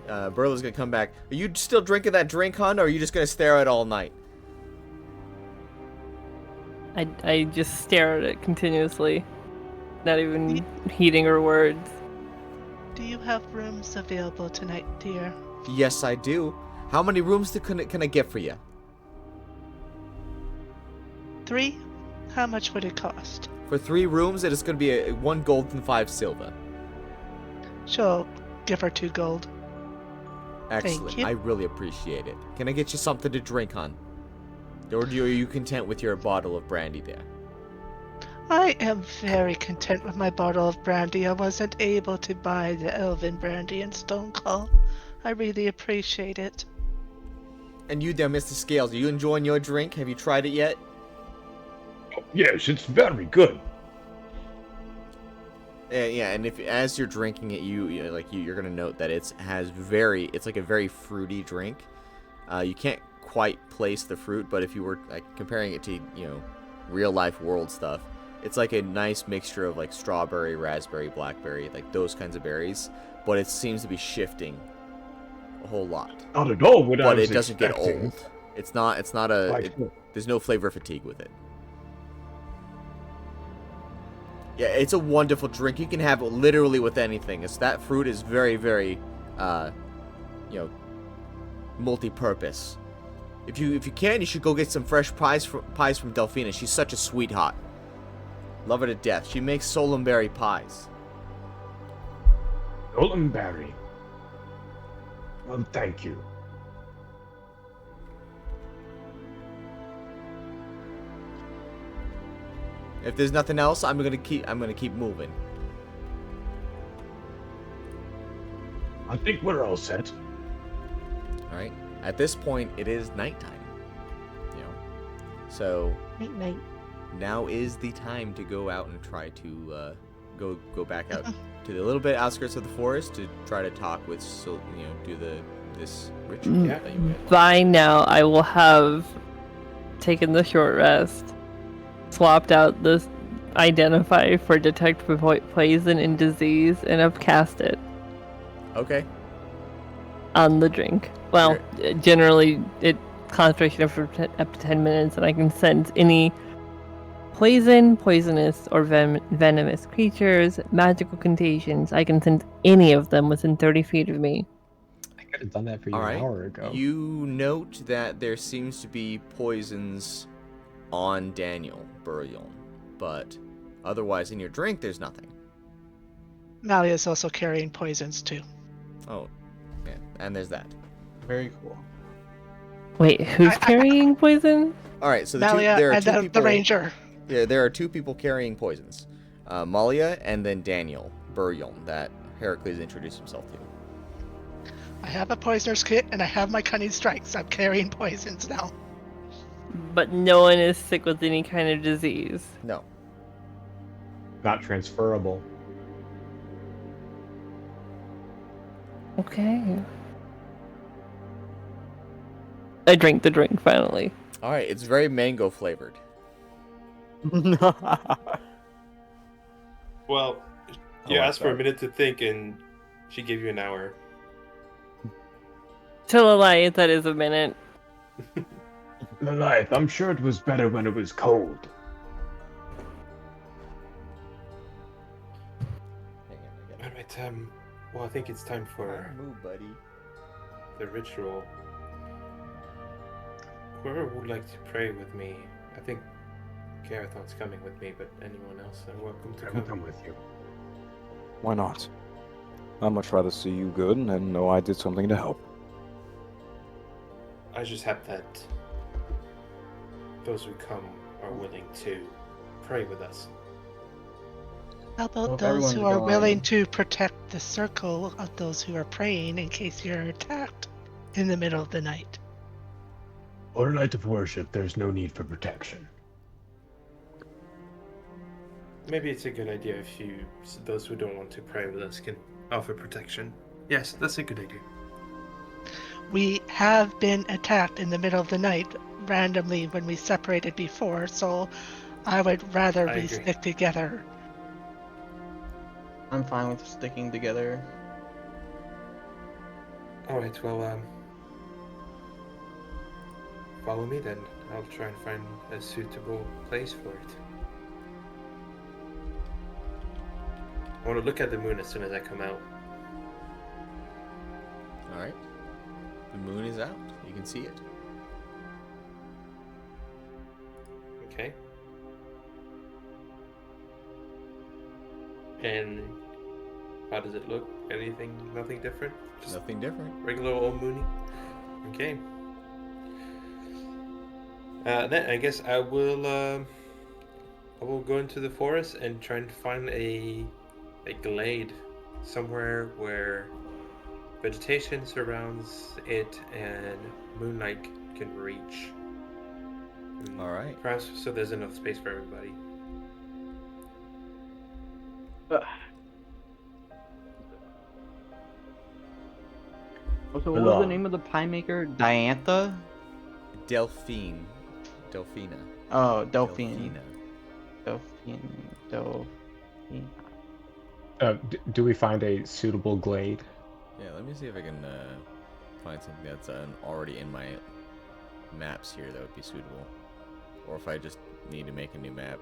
Burla's gonna come back. Are you still drinking that drink, hon, or are you just gonna stare at it all night? I just stare at it continuously, not even heeding her words. Do you have rooms available tonight, dear? Yes, I do. How many rooms can I get for you? 3? How much would it cost? For 3 rooms, it is going to be 1 gold and 5 silver. She'll give her 2 gold. Excellent. you. I really appreciate it. Can I get you something to drink, hon? Or are you content with your bottle of brandy there? I am very content with my bottle of brandy. I wasn't able to buy the elven brandy in Stonecall. I really appreciate it. And you there, Mr. Scales, are you enjoying your drink? Have you tried it yet? Yes, it's very good. Yeah, and as you're drinking it, you're gonna note that it's like a very fruity drink. You can't quite place the fruit, but if you were like comparing it to real life world stuff, it's like a nice mixture of like strawberry, raspberry, blackberry, like those kinds of berries. But it seems to be shifting a whole lot. Not at all what I But was it doesn't expecting. get old. It's not there's no flavor fatigue with it. Yeah, it's a wonderful drink. You can have it literally with anything. That fruit is very, very, multi-purpose. If you can, you should go get some fresh pies from Delphina. She's such a sweetheart. Love her to death. She makes solemberry pies. Solemberry. Well, thank you. If there's nothing else, I'm gonna keep moving. I think we're all set. All right. At this point, it is nighttime. So Night. now is the time to go out and try to go back out to the little bit outskirts of the forest to try to talk with do this ritual Yeah. that you had. By now, I will have taken the short rest, swapped out the identify for detect poison and disease, and have cast it Okay. on the drink. Well, generally, it concentration up to 10 minutes, and I can sense any poison, poisonous, or venomous creatures, magical contagions. I can sense any of them within 30 feet of me. I could have done that for you All an right. hour ago. You note that there seems to be poisons on Daniel Burial, but Otherwise, in your drink, there's nothing. Malia is also carrying poisons too. Oh, yeah, and there's that. Very cool. Wait, who's carrying poison? All right, so Malia there are and two the people. ranger. Yeah, there are two people carrying poisons. Malia and then Daniel Buryon, that Heracles introduced himself to. I have a poisoner's kit and I have my cunning strikes. I'm carrying poisons now. But no one is sick with any kind of disease. No. Not transferable. Okay. I drank the drink finally. All right, it's very mango flavored. Well, you asked for a minute to think, and she gave you an hour. Tell a lie, that is a minute. Lilliath, I'm sure it was better when it was cold. Hang on. Alright, well, I think it's time for Move, buddy. the ritual. Whoever would like to pray with me, I think Garathon's coming with me, but anyone else are welcome to I come. will come with you. Why not? I'd much rather see you good and know I did something to help. I just hope that those who come are willing to pray with us. How about Well, if those everyone's who are willing going- to protect the circle of those who are praying in case you're attacked in the middle of the night? On a night of worship, there's no need for protection. Maybe it's a good idea if those who don't want to pray with us can offer protection. Yes, that's a good idea. We have been attacked in the middle of the night randomly when we separated before, so I would rather I we agree. stick together. I'm fine with sticking together. Alright, well, follow me then. I'll try and find a suitable place for it. I want to look at the moon as soon as I come out. All right. The moon is out. You can see it. Okay. And how does it look? Anything? Nothing different? Just Nothing different. regular old moony? Okay. Then I guess I will go into the forest and try and find a glade somewhere where vegetation surrounds it and moonlight can reach. All right. Perhaps so there's enough space for everybody. So what was the name of the pie maker? Diantha? Delphina. Oh, Delphine. Delphina. Delphine. Do we find a suitable glade? Yeah, let me see if I can find something that's already in my maps here that would be suitable. Or if I just need to make a new map.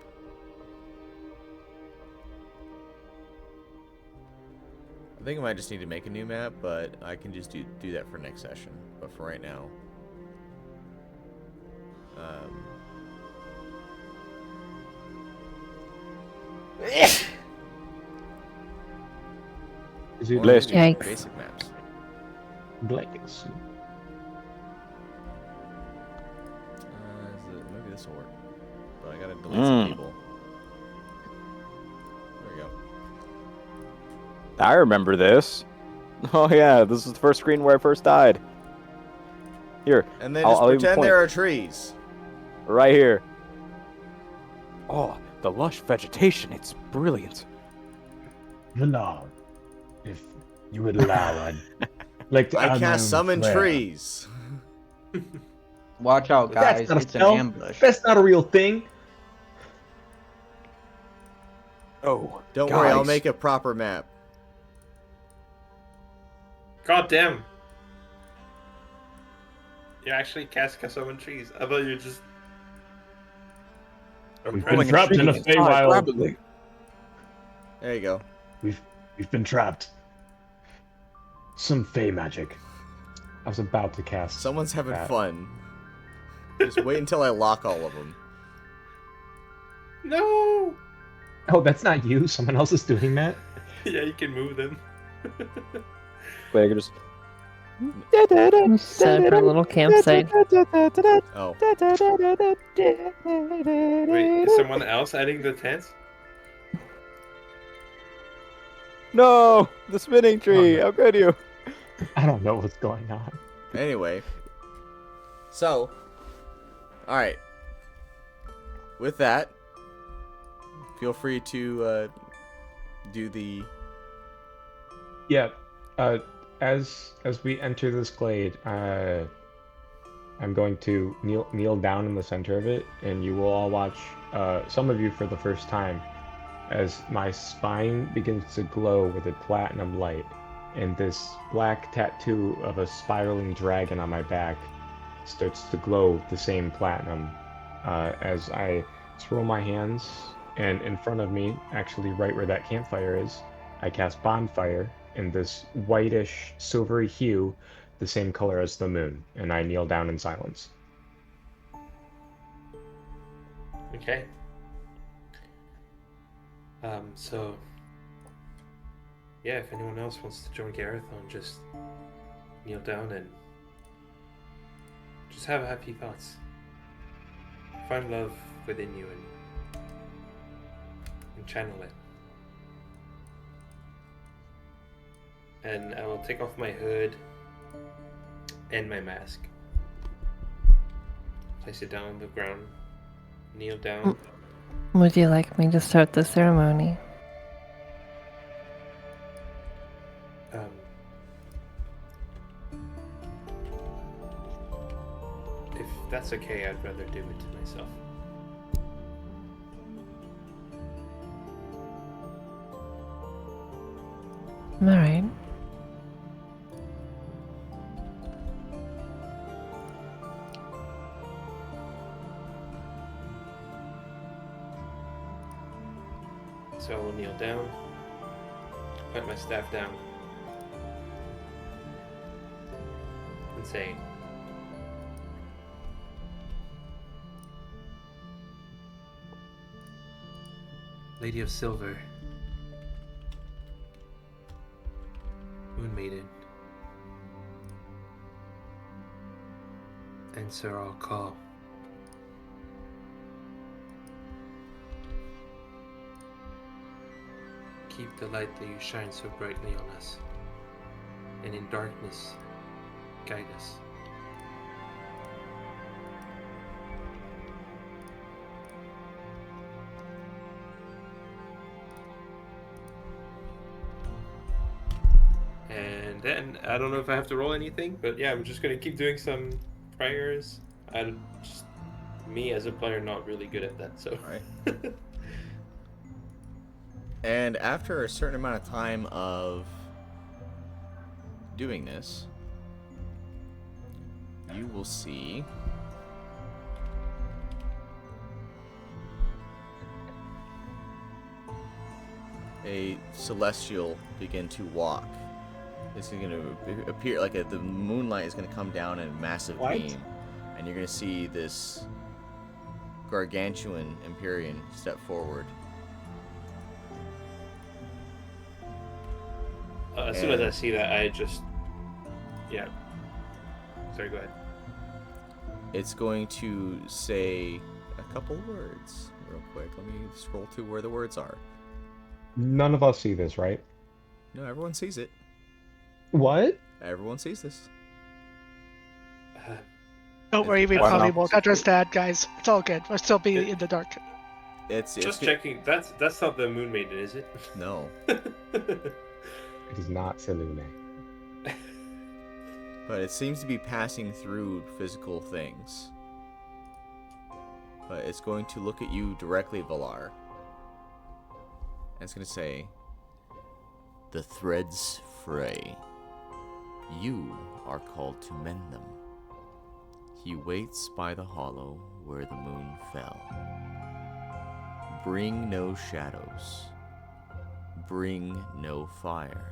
I think I might just need to make a new map, but I can just do that for next session. But for right now... Is it Bless you. Yikes. Basic maps. Blaze? Maybe this will work. But I gotta delete some people. There we go. I remember this. Oh yeah, this is the first screen where I first died. Here, And then I'll just even pretend point. there are trees. right here. Oh, the lush vegetation, it's brilliant. Valar, if you would allow, I'd like to I add my cast own summon flair. trees. Watch out, That's guys. not a It's an spell. ambush. That's not a real thing. Oh, Don't worry, I'll guys. make a proper map. God damn! You actually cast summon trees. I thought you were just. We've Pulling been trapped in a tree inside Feywild. rapidly. There you go. We've been trapped. Some Fey magic. I was about to cast. Someone's having that. fun. Just wait until I lock all of them. No! Oh, that's not you. Someone else is doing that. Yeah, you can move them. Like, I just. Set up our little campsite. Oh, Wait, is someone else adding the tents? No, the spinning tree. no. How could you? I don't know what's going on. anyway. So, alright. With that, feel free to do the. Yeah. As we enter this glade, I'm going to kneel down in the center of it, and you will all watch. Some of you for the first time, as my spine begins to glow with a platinum light, and this black tattoo of a spiraling dragon on my back starts to glow the same platinum as I swirl my hands, and in front of me, actually right where that campfire is, I cast Bonfire in this whitish silvery hue, the same color as the moon, and I kneel down in silence. Okay. So yeah, if anyone else wants to join Garathon, just kneel down and just have happy thoughts. Find love within you and channel it. And I will take off my hood and my mask. Place it down on the ground. Kneel down. Would you like me to start the ceremony? If that's okay, I'd rather do it to myself. Alright. So I will kneel down, put my staff down, and say, Lady of Silver, Moon Maiden, answer our call. Keep the light that you shine so brightly on us, and in darkness, guide us. And then, I don't know if I have to roll anything, but yeah, I'm just gonna keep doing some prayers. Me as a player, not really good at that, so. Alright. And after a certain amount of time of doing this, you will see a celestial begin to walk. It's going to appear like the moonlight is going to come down in a massive beam, and you're going to see this gargantuan Empyrean step forward. As soon as I see that, I just... Yeah. Sorry, go ahead. It's going to say a couple words real quick. Let me scroll to where the words are. None of us see this, right? No, everyone sees it. What? Everyone sees this. Don't worry, we Why probably not? won't address that, guys. It's all good. We'll still be in the dark. It's Just checking. That's not the Moon Maiden, is it? No. It is not Selune. But it seems to be passing through physical things. But it's going to look at you directly, Valar. And it's going to say, "The threads fray. You are called to mend them. He waits by the hollow where the moon fell. Bring no shadows. Bring no fire.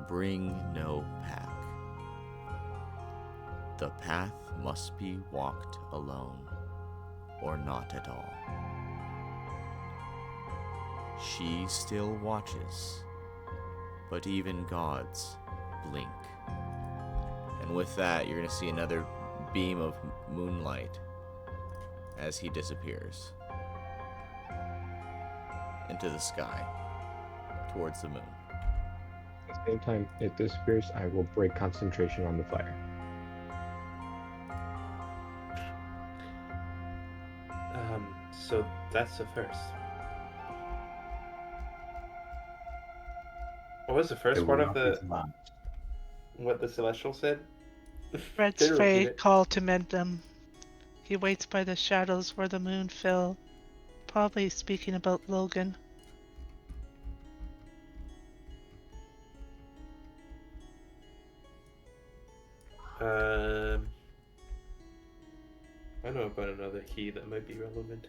Bring no pack. The path must be walked alone, or not at all." She still watches, but even gods blink. And with that, you're going to see another beam of moonlight as he disappears into the sky towards the moon. At the same time it disappears, I will break concentration on the fire. So that's the first. What was the first part of what the Celestial said? Red's Can you repeat Fey it? called to mend them. He waits by the shadows where the moon fell. Probably speaking about Logan. I know about another key that might be relevant.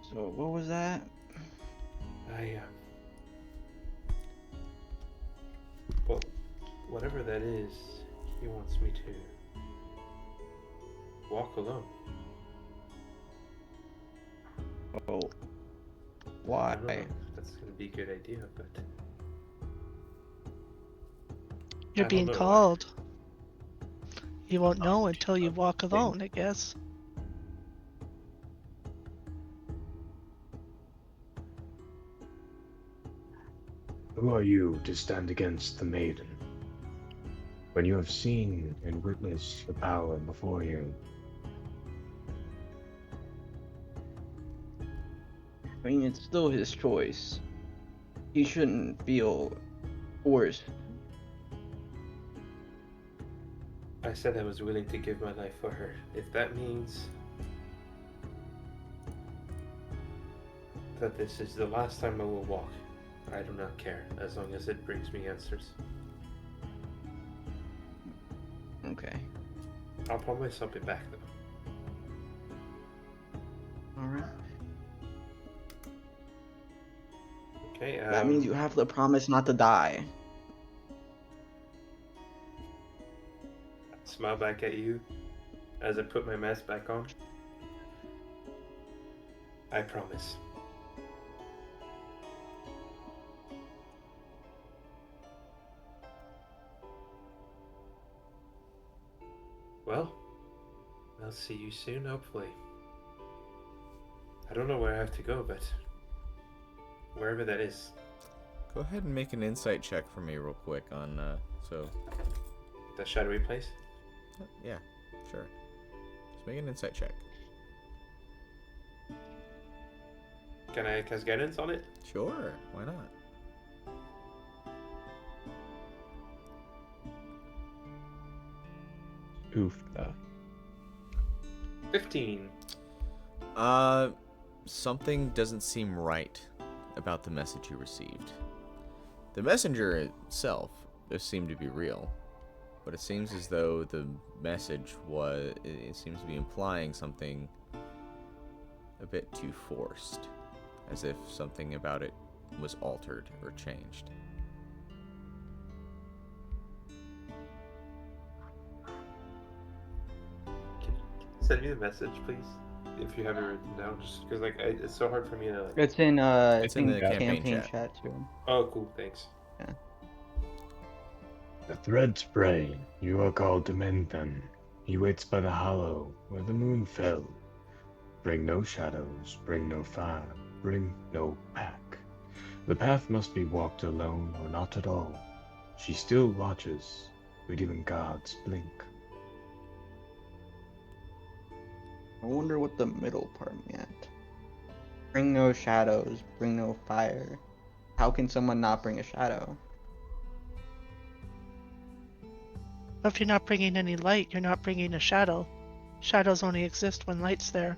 So what was that? Well, whatever that is, he wants me to walk alone. Oh, I why? don't know if that's gonna be a good idea, but You're I don't being know why. called. You won't know until you walk alone, I guess. Who are you to stand against the maiden? When you have seen and witnessed the power before you, I mean, it's still his choice. He shouldn't feel forced. I said I was willing to give my life for her. If that means that this is the last time I will walk, I do not care, as long as it brings me answers. Okay. I'll promise I'll be back, though. Alright. Okay, That means you have to promise not to die. Smile back at you as I put my mask back on. I promise. Well, I'll see you soon, hopefully. I don't know where I have to go, but wherever that is. Go ahead and make an insight check for me real quick on, The shadowy place? yeah, sure. Just make an insight check. Can I cast guidance on it? Sure, why not? Oof. 15. Something doesn't seem right about the message you received. The messenger itself seemed to be real, but it seems as though the message it seems to be implying something a bit too forced, as if something about it was altered or changed. Can you send me the message, please? If you have it written down, just because it's so hard for me to It's in It's in the campaign chat too. Oh, cool, thanks. the threads spray, you are called to mend them. He waits by the hollow where the moon fell. Bring no shadows, bring no fire, bring no pack. The path must be walked alone or not at all. She still watches, but even gods blink. I wonder what the middle part meant. Bring no shadows, bring no fire. How can someone not bring a shadow? But if you're not bringing any light, you're not bringing a shadow. Shadows only exist when light's there.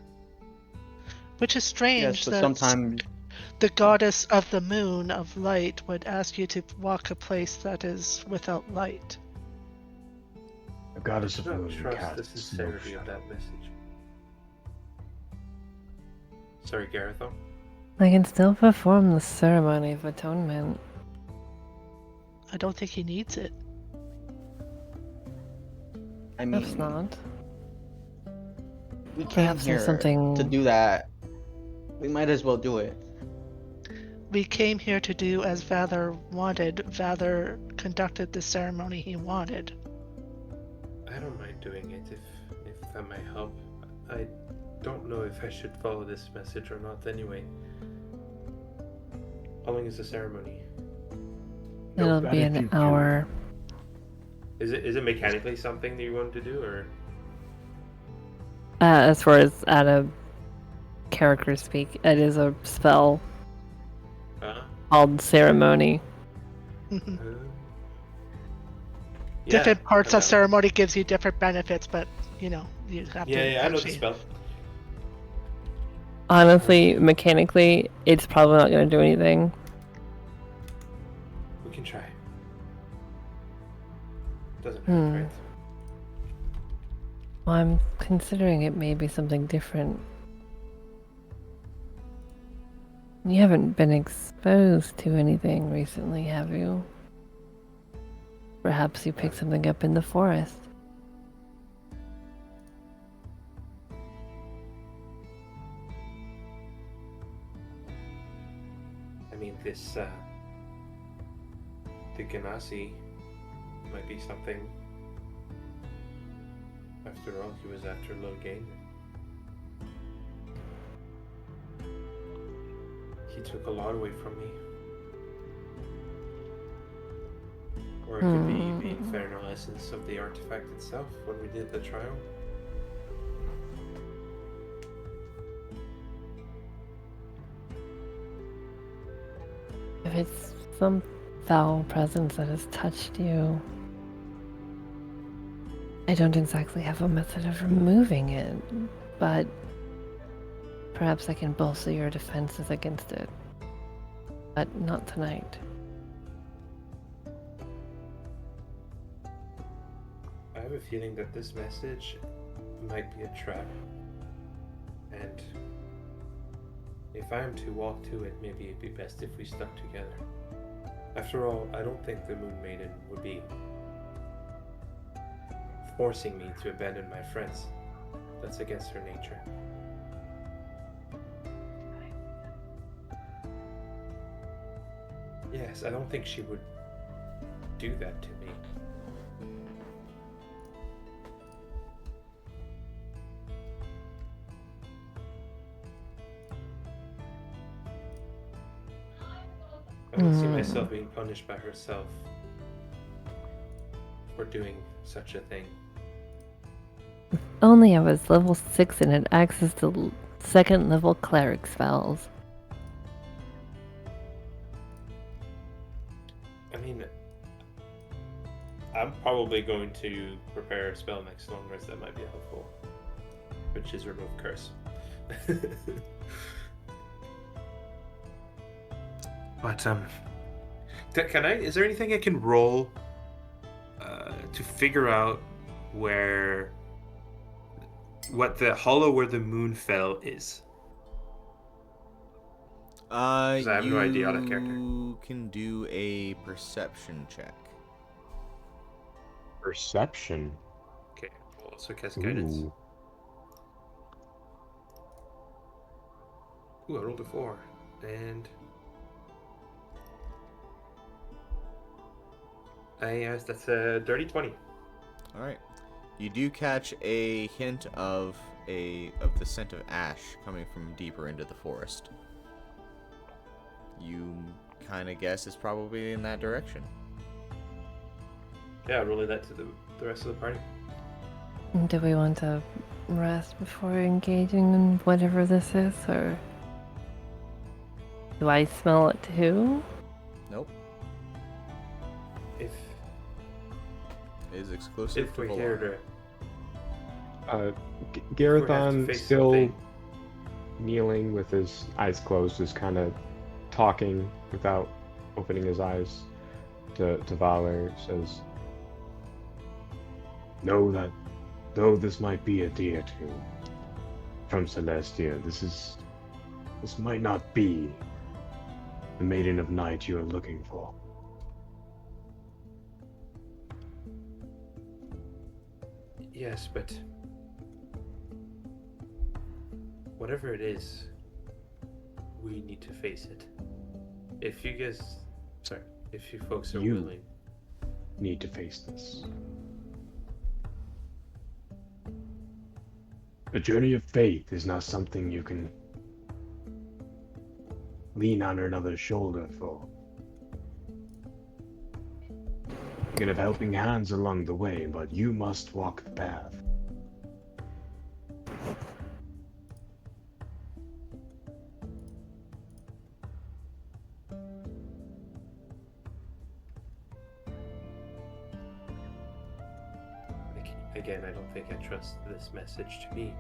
Which is strange Yes, but that sometimes the goddess of the moon of light would ask you to walk a place that is without light. The goddess I of do not moon trust the casts no sincerity of shadow. that message. Sorry, Gareth. I can still perform the ceremony of atonement. I don't think he needs it. I Perhaps mean, not. we came Perhaps here there's something. to do that. We might as well do it. We came here to do as Valar wanted. Valar conducted the ceremony he wanted. I don't mind doing it if that might help. I don't know if I should follow this message or not anyway. How long is the ceremony? It'll that be if you an do. hour. Is it mechanically something that you want to do, or As far as out of character speak, it is a spell called ceremony. Yeah, Different parts I'm of down. ceremony gives you different benefits, but you have to Yeah, I know the actually. spell. Honestly, mechanically, it's probably not going to do anything. We can try. Doesn't hurt, right? Well, I'm considering it may be something different. You haven't been exposed to anything recently, have you? Perhaps you picked something up in the forest. I mean, this the Ganassi might be something. After all, he was after a little game. He took a lot away from me. Or it could be the infernal essence of the artifact itself when we did the trial. If it's some foul presence that has touched you, I don't exactly have a method of removing it, but perhaps I can bolster your defenses against it. But not tonight. I have a feeling that this message might be a trap. And if I am to walk to it, maybe it'd be best if we stuck together. After all, I don't think the Moon Maiden would be forcing me to abandon my friends. That's against her nature. Yes, I don't think she would do that to me. I don't see myself being punished by herself for doing such a thing. Only I was level 6 and had access to second level cleric spells. I mean, I'm probably going to prepare a spell next long rest that might be helpful, which is remove curse. But can I? Is there anything I can roll to figure out what the hollow where the moon fell is? 'Cause I have no idea out of character. You can do a perception check. Perception. Okay, I'll also cast guidance. Ooh. Ooh, I rolled a 4, and that's a dirty 20. All right. You do catch a hint of the scent of ash coming from deeper into the forest. You kind of guess it's probably in that direction. Yeah, I'll relay that to the rest of the party. Do we want to rest before engaging in whatever this is, or do I smell it too? Nope. If It is exclusive if to we're Valar. here to Garethon, face still something. kneeling with his eyes closed, is kind of talking without opening his eyes to Valar, says, Know that though this might be a deer tomb from Celestia, this might not be the Maiden of Night you are looking for. Yes, but whatever it is, we need to face it. If you guys, sorry, if you folks are You. willing. Need to face this. A journey of faith is not something you can lean on another's shoulder for. You can have helping hands along the way, but you must walk the path. Again, I don't think I trust this message to be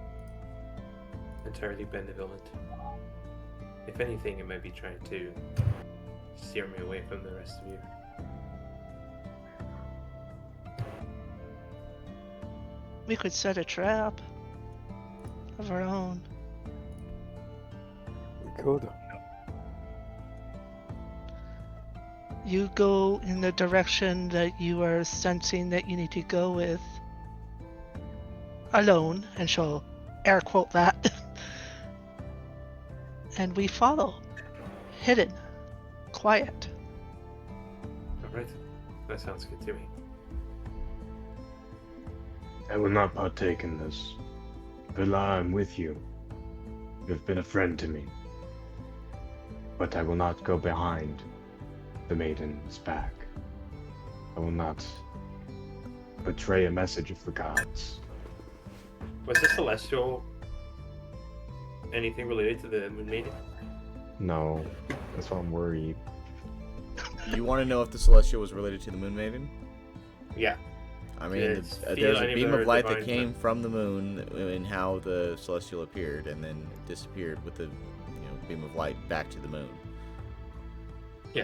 entirely benevolent. If anything, it might be trying to steer me away from the rest of you. We could set a trap of our own. We could. You go in the direction that you are sensing that you need to go with. Alone, and she'll air quote that. And we follow. Hidden. Quiet. Alright, that sounds good to me. I will not partake in this. Valar, I'm with you. You have been a friend to me. But I will not go behind the maiden's back. I will not betray a message of the gods. Was the Celestial anything related to the Moon Maiden? No, that's why I'm worried. You want to know if the Celestial was related to the Moon Maiden? Yeah. I mean, It's there's a any beam other of light that divine came from the moon in how the Celestial appeared, and then disappeared with the beam of light back to the moon. Yeah.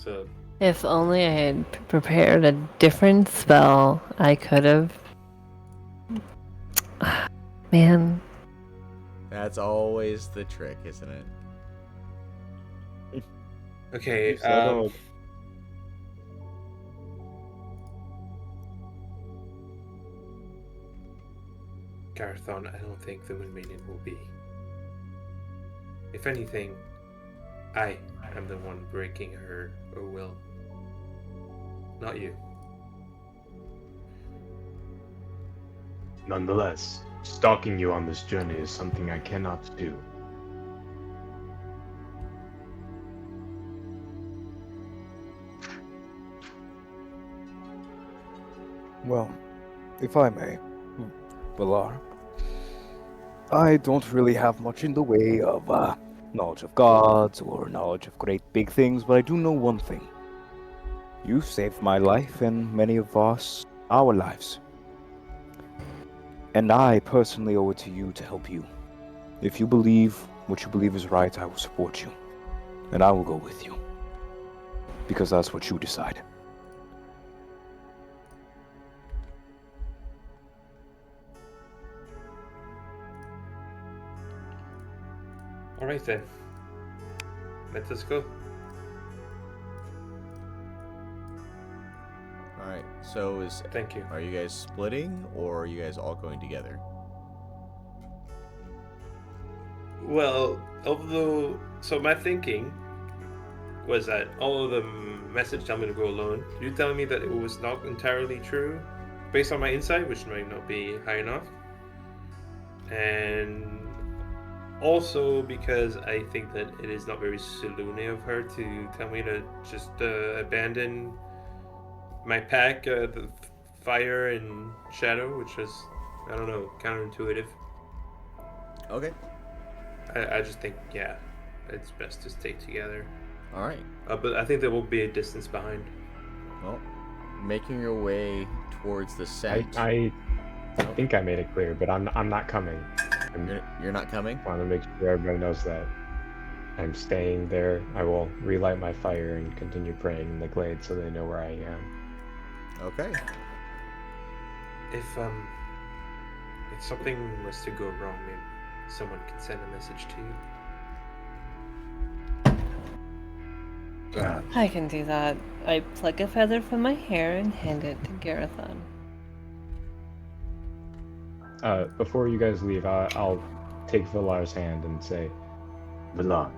So, If only I had prepared a different spell, I could have. Man. That's always the trick, isn't it? okay, Garthon, I don't think the Moon Maiden will be. If anything, I am the one breaking her will. Not you. Nonetheless, stalking you on this journey is something I cannot do. Well, if I may, Valar, I don't really have much in the way of knowledge of gods or knowledge of great big things, but I do know one thing. You saved my life and many of our lives. And I personally owe it to you to help you. If you believe what you believe is right, I will support you. And I will go with you. Because that's what you decide. Alright then. Let us go. Alright, so Thank you. are you guys splitting, or are you guys all going together? Well, so my thinking was that all of the message tell me to go alone. You telling me that it was not entirely true, based on my insight, which might not be high enough, and also because I think that it is not very Selûne of her to tell me to just abandon my pack, the fire and shadow, which was, I don't know, counterintuitive. Okay. I just think, yeah, it's best to stay together. Alright. But I think there will be a distance behind. Well, making your way towards the scent. I think I made it clear, but I'm not coming. You're not coming? I want to make sure everybody knows that I'm staying there. I will relight my fire and continue praying in the glade so they know where I am. Okay. If something was to go wrong, maybe someone can send a message to you. I can do that. I pluck a feather from my hair and hand it to Garethon. Before you guys leave, I'll take Valar's hand and say, Valar,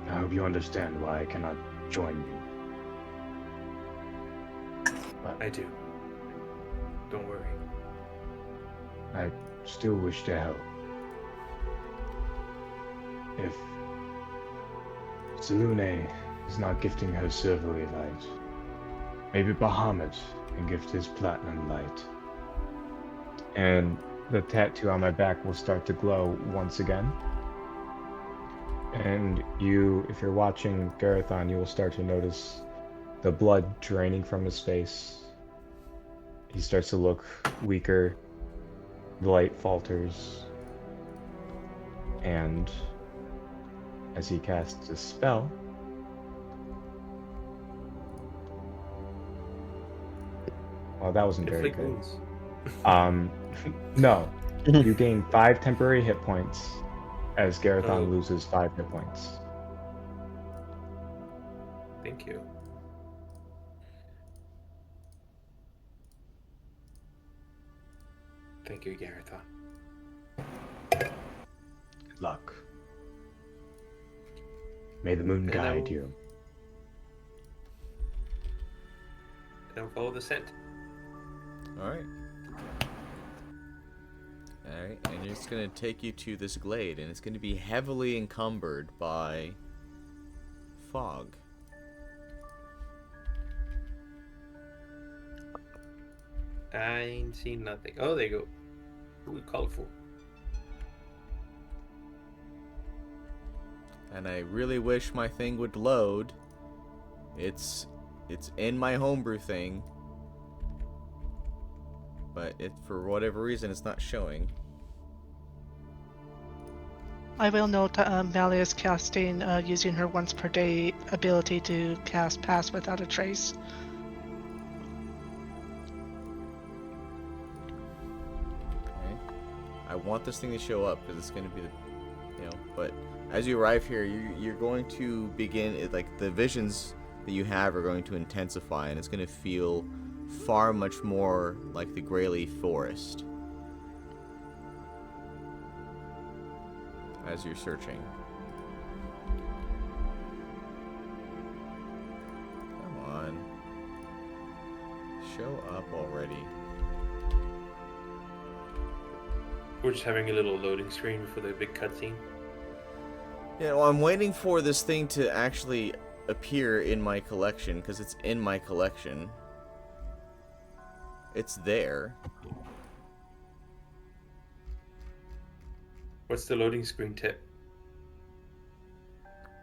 I hope you understand why I cannot join you. But I do. Don't worry. I still wish to help. If Selune is not gifting her silvery light, maybe Bahamut can gift his platinum light. And the tattoo on my back will start to glow once again. And you, if you're watching Garethon, you will start to notice the blood draining from his face. He starts to look weaker. The light falters. And as he casts a spell, well, that wasn't very Inflict good. wounds. No. You gain 5 temporary hit points as Garethon Oh. loses 5 hit points. Thank you. Thank you, Garethon. Good luck. May the moon And guide you. Now follow the scent. Alright. Alright, and it's going to take you to this glade, and it's going to be heavily encumbered by fog. I ain't seen nothing. Oh, there you go. Ooh, colorful. And I really wish my thing would load. It's in my homebrew thing. But for whatever reason, it's not showing. I will note Malia is casting using her once per day ability to cast Pass Without a Trace. Okay. I want this thing to show up because it's going to be the, but as you arrive here, you're going to begin, like, the visions that you have are going to intensify, and it's going to feel far much more like the Greyleaf forest as you're searching. Come on. Show up already. We're just having a little loading screen before the big cutscene. Yeah, well, I'm waiting for this thing to actually appear in my collection, because it's in my collection. It's there. What's the loading screen tip?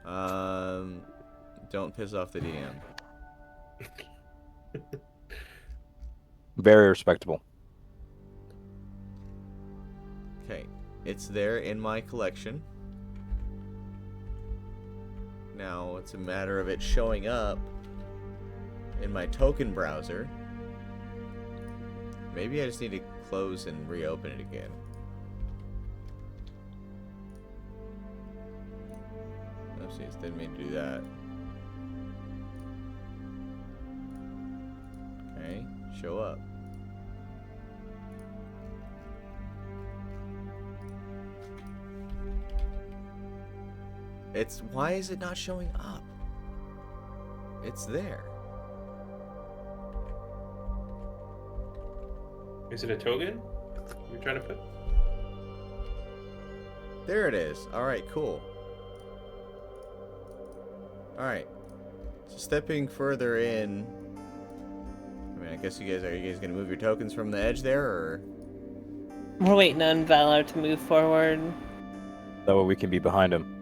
Don't piss off the DM. Very respectable. Okay, it's there in my collection. Now it's a matter of it showing up in my token browser. Maybe I just need to close and reopen it again. Oopsies, didn't mean to do that. Okay, show up. Why is it not showing up? It's there. Is it a token you're trying to put? There it is. Alright, cool. Alright. So stepping further in. I mean, I guess are you guys gonna move your tokens from the edge there, or? We're waiting on Valar to move forward. That way we can be behind him.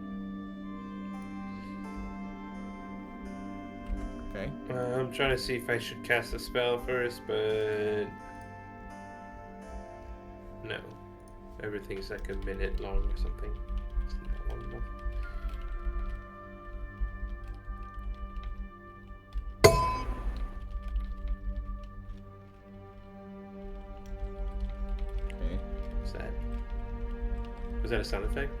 Okay. I'm trying to see if I should cast a spell first, but no. Everything's like a minute long or something. It's not long enough. Okay. What's that? Was that a sound effect?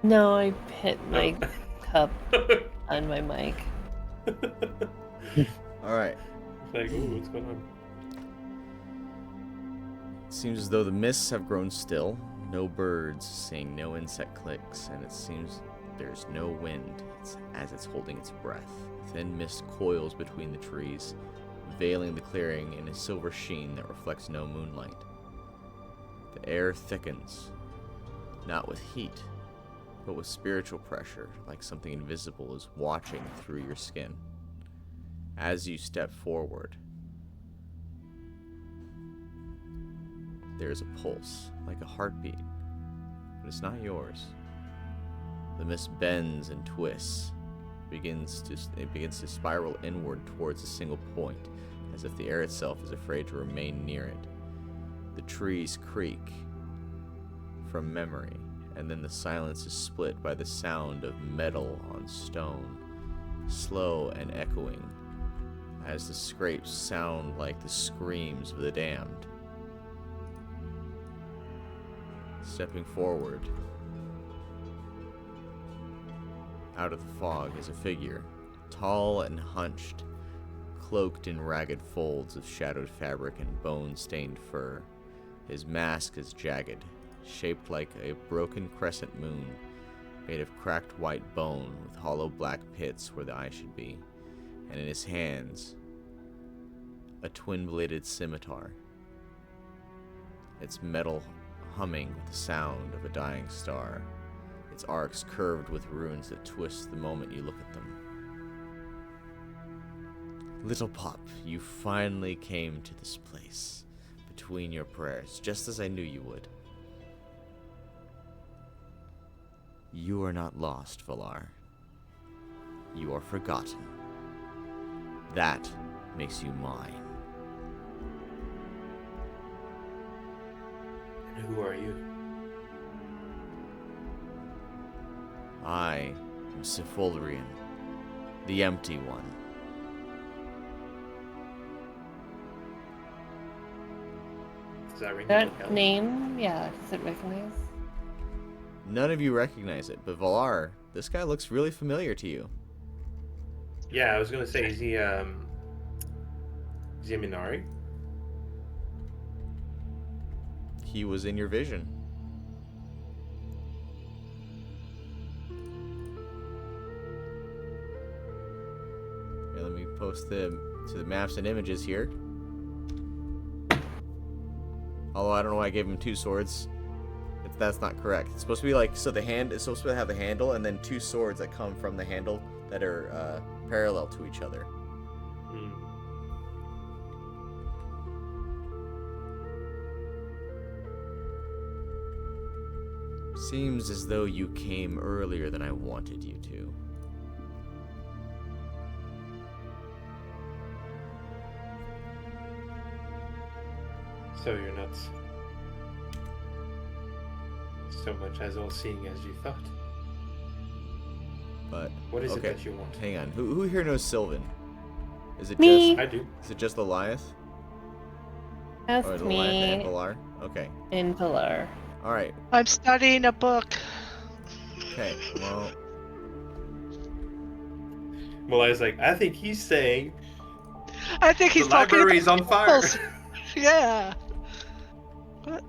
No, I hit my Oh. cup on my mic. Alright. It's like, ooh, what's going on? Seems as though the mists have grown still. No birds sing, no insect clicks, and it seems there's no wind as it's holding its breath. Thin mist coils between the trees, veiling the clearing in a silver sheen that reflects no moonlight. The air thickens, not with heat, but with spiritual pressure, like something invisible is watching through your skin. As you step forward, there's a pulse, like a heartbeat, but it's not yours. The mist bends and twists, it begins to spiral inward towards a single point, as if the air itself is afraid to remain near it. The trees creak from memory, and then the silence is split by the sound of metal on stone, slow and echoing, as the scrapes sound like the screams of the damned. Stepping forward, out of the fog is a figure, tall and hunched, cloaked in ragged folds of shadowed fabric and bone-stained fur. His mask is jagged, shaped like a broken crescent moon, made of cracked white bone with hollow black pits where the eye should be, and in his hands, a twin-bladed scimitar, its metal humming with the sound of a dying star, its arcs curved with runes that twist the moment you look at them. Little pup, you finally came to this place, between your prayers, just as I knew you would. You are not lost, Valar. You are forgotten. That makes you mine. And who are you? I am Sifulrian, the Empty One. Does that ring a That bell? name, yeah, does it recognize? None of you recognize it, but Valar, this guy looks really familiar to you. Yeah, I was gonna say, is he a Minari? He was in your vision. Here, let me post them to the maps and images here. Although I don't know why I gave him two swords. That's not correct. It's supposed to be like, so the hand is supposed to have the handle and then two swords that come from the handle that are parallel to each other. Hmm. Seems as though you came earlier than I wanted you to. So you're not so much as all-seeing as you thought. But What is okay, it that you want? hang on. Who here knows Sylvan? Is it Me. just I do. is it just Lilliath? That's Or Lilliath and me Valar? Okay. in Valar. All right. I'm studying a book. Okay. Well, Malaya's like, I think he's saying I think he's the talking library's about on fire. apples. Yeah. What?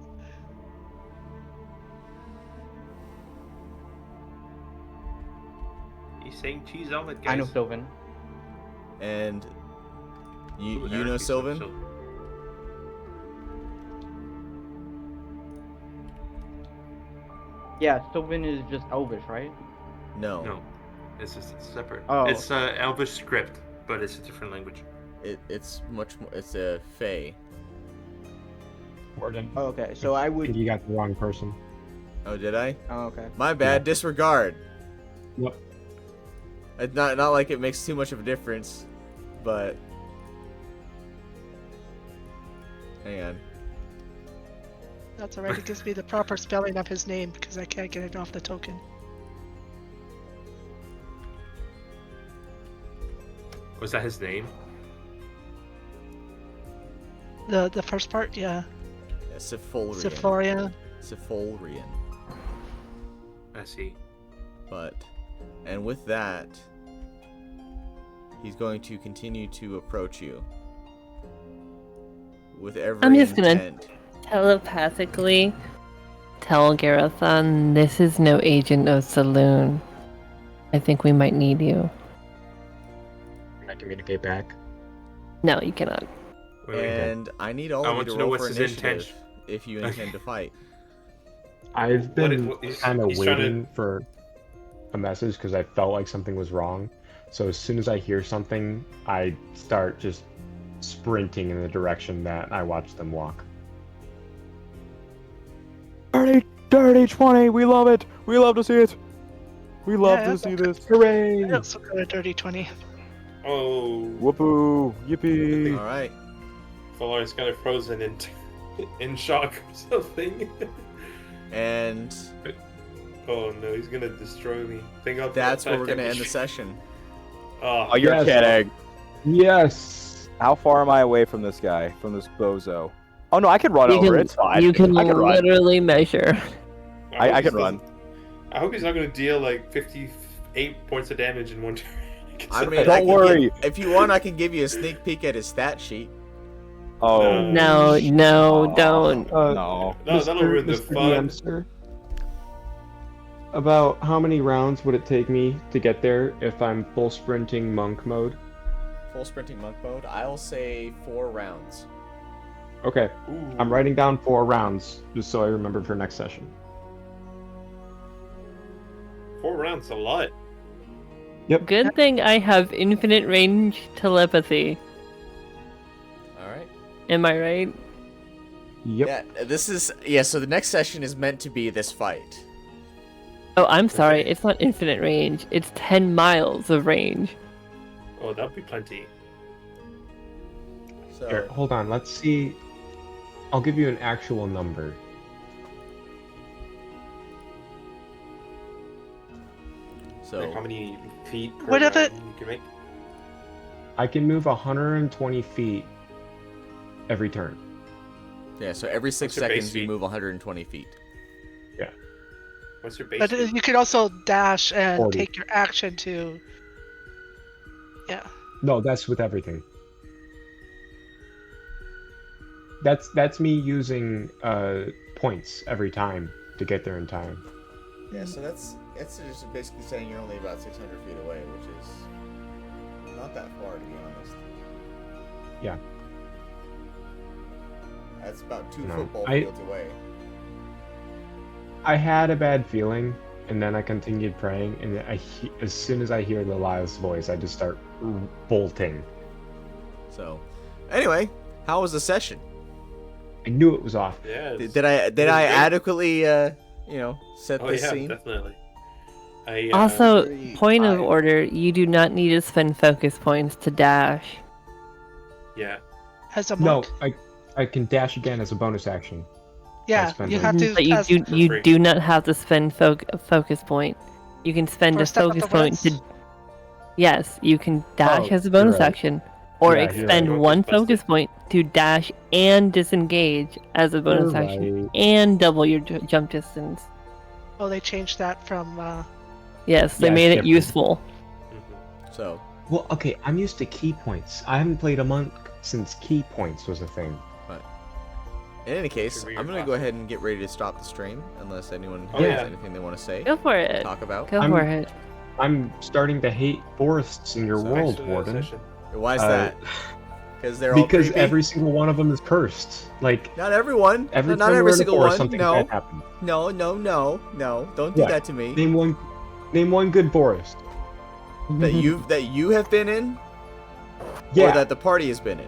He's saying cheese omelet, guys. I know Sylvan. and you Ooh, know Eric is Sylvan? Yeah, Sylvan is just Elvish, right? No. No, it's just separate. Oh. It's Elvish script, but it's a different language. It's much more. It's a Fae. Warden. Oh, okay, so I I think would. you got the wrong person. Oh, did I? Oh, okay. My bad. Disregard. Yep. It's not like it makes too much of a difference, but hang on. That's alright. It gives me the proper spelling of his name because I can't get it off the token. Was that his name? The first part, yeah. Yeah, Sifulrian. Sephoria. Sifulrian. I see. And with that, he's going to continue to approach you with every I'm just gonna intent. telepathically tell Garathon this is no agent of Saloon. I think we might need you. Can I communicate back? No, you cannot. Wait, And I need all I of you want to to know roll what's for his initiative intention. if you intend to fight. I've been he's kind of trying to- waiting for a message because I felt like something was wrong. So as soon as I hear something, I start just sprinting in the direction that I watch them walk. Dirty 20, we love it. We love to see it. We love Yeah, to see this. I Hooray! also got a dirty 20. Oh, Whoopoo! Yippee! All right. Valar's kind of frozen in shock or something. And Oh no, he's gonna destroy me. Thank God. that's where we're going to end the session. Oh, Oh, you're Yes. kidding. Yes! How far am I away from this guy? From this bozo? Oh no, I can run over. It's fine. You can I can run. literally measure. hope I he's can run. I hope he's not gonna deal like 58 points of damage in one turn. I mean, Don't I can worry. if you want, I can give you a sneak peek at his stat sheet. Oh No, don't. no. No, that'll ruin the Mr. fun. DM, sir? About how many rounds would it take me to get there if I'm full sprinting monk mode? Full sprinting monk mode. I'll say 4 rounds. Okay, Ooh. I'm writing down 4 rounds just so I remember for next session. 4 rounds, a lot. Good thing I have infinite range telepathy. All right. Am I right? Yep. Yeah. So the next session is meant to be this fight. Oh, I'm sorry. Okay. It's not infinite range. It's 10 miles of range. Oh, that'd be plenty. So Here, hold on, let's see. I'll give you an actual number. Like how many feet per What are the- round you can make? I can move 120 feet every turn. yeah. So every 6 What's your base seconds you speed? move 120 feet. What's your base? But speed? you could also dash and 40. take your action to. Yeah. No, that's with everything. That's me using points every time to get there in time. Yeah. So that's just basically saying you're only about 600 feet away, which is not that far to be honest. Yeah. That's about 2 No, football I- fields away. I had a bad feeling, and then I continued praying, and as soon as I hear Lilliath's voice, I just start bolting. So, anyway, how was the session? I knew it was off. Yeah. it's- Did I it was good. adequately set Oh the yeah, scene? definitely. I, Also, Three, point of 5. order, you do not need to spend focus points to dash. yeah. As a No, monk. I can dash again as a bonus action. Yeah, spend you it. have to. But you as- do For you free. do not have to spend a focus point. You can spend For a Step of focus the point Winds? to. Yes, you can dash Oh, as a bonus you're right. action, or Yeah, you're expend right. one Focus focus point to dash and disengage as a bonus You're action, right. and double your jump distance. Oh, they changed that from. Yes, they Yeah, it's made it different. useful. Mhm. So, Well, okay, I'm used to key points. I haven't played a monk since key points was a thing. in any case, Should we I'm gonna go class? ahead and get ready to stop the stream, unless anyone Oh, has yeah. anything they want to say, Go for it. talk about. Go I'm- for it. I'm starting to hate forests in your So world, thanks for that Warden. session. Why is Uh, that? Because they're all Because creepy? every single one of them is cursed. Like Not everyone. every not time every we're in a single forest, one. something No. bad happens. No. Don't do What? that to me. Name one good forest. That you have been in, Yeah, or that the party has been in.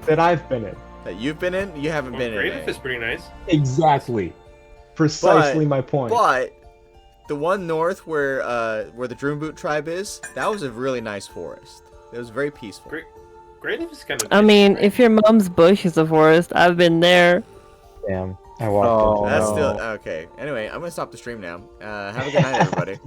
that I've been in. That you've been in, you haven't Well, been in. Greyleaf it. is pretty nice. Exactly. Precisely my point. But the one north where the Droomboot tribe is, that was a really nice forest. It was very peaceful. Greyleaf is kind of. I nice, mean, right? if your mom's bush is a forest, I've been there. Damn, I walked Oh, into That's that. still okay. Anyway, I'm gonna stop the stream now. Have a good night, everybody.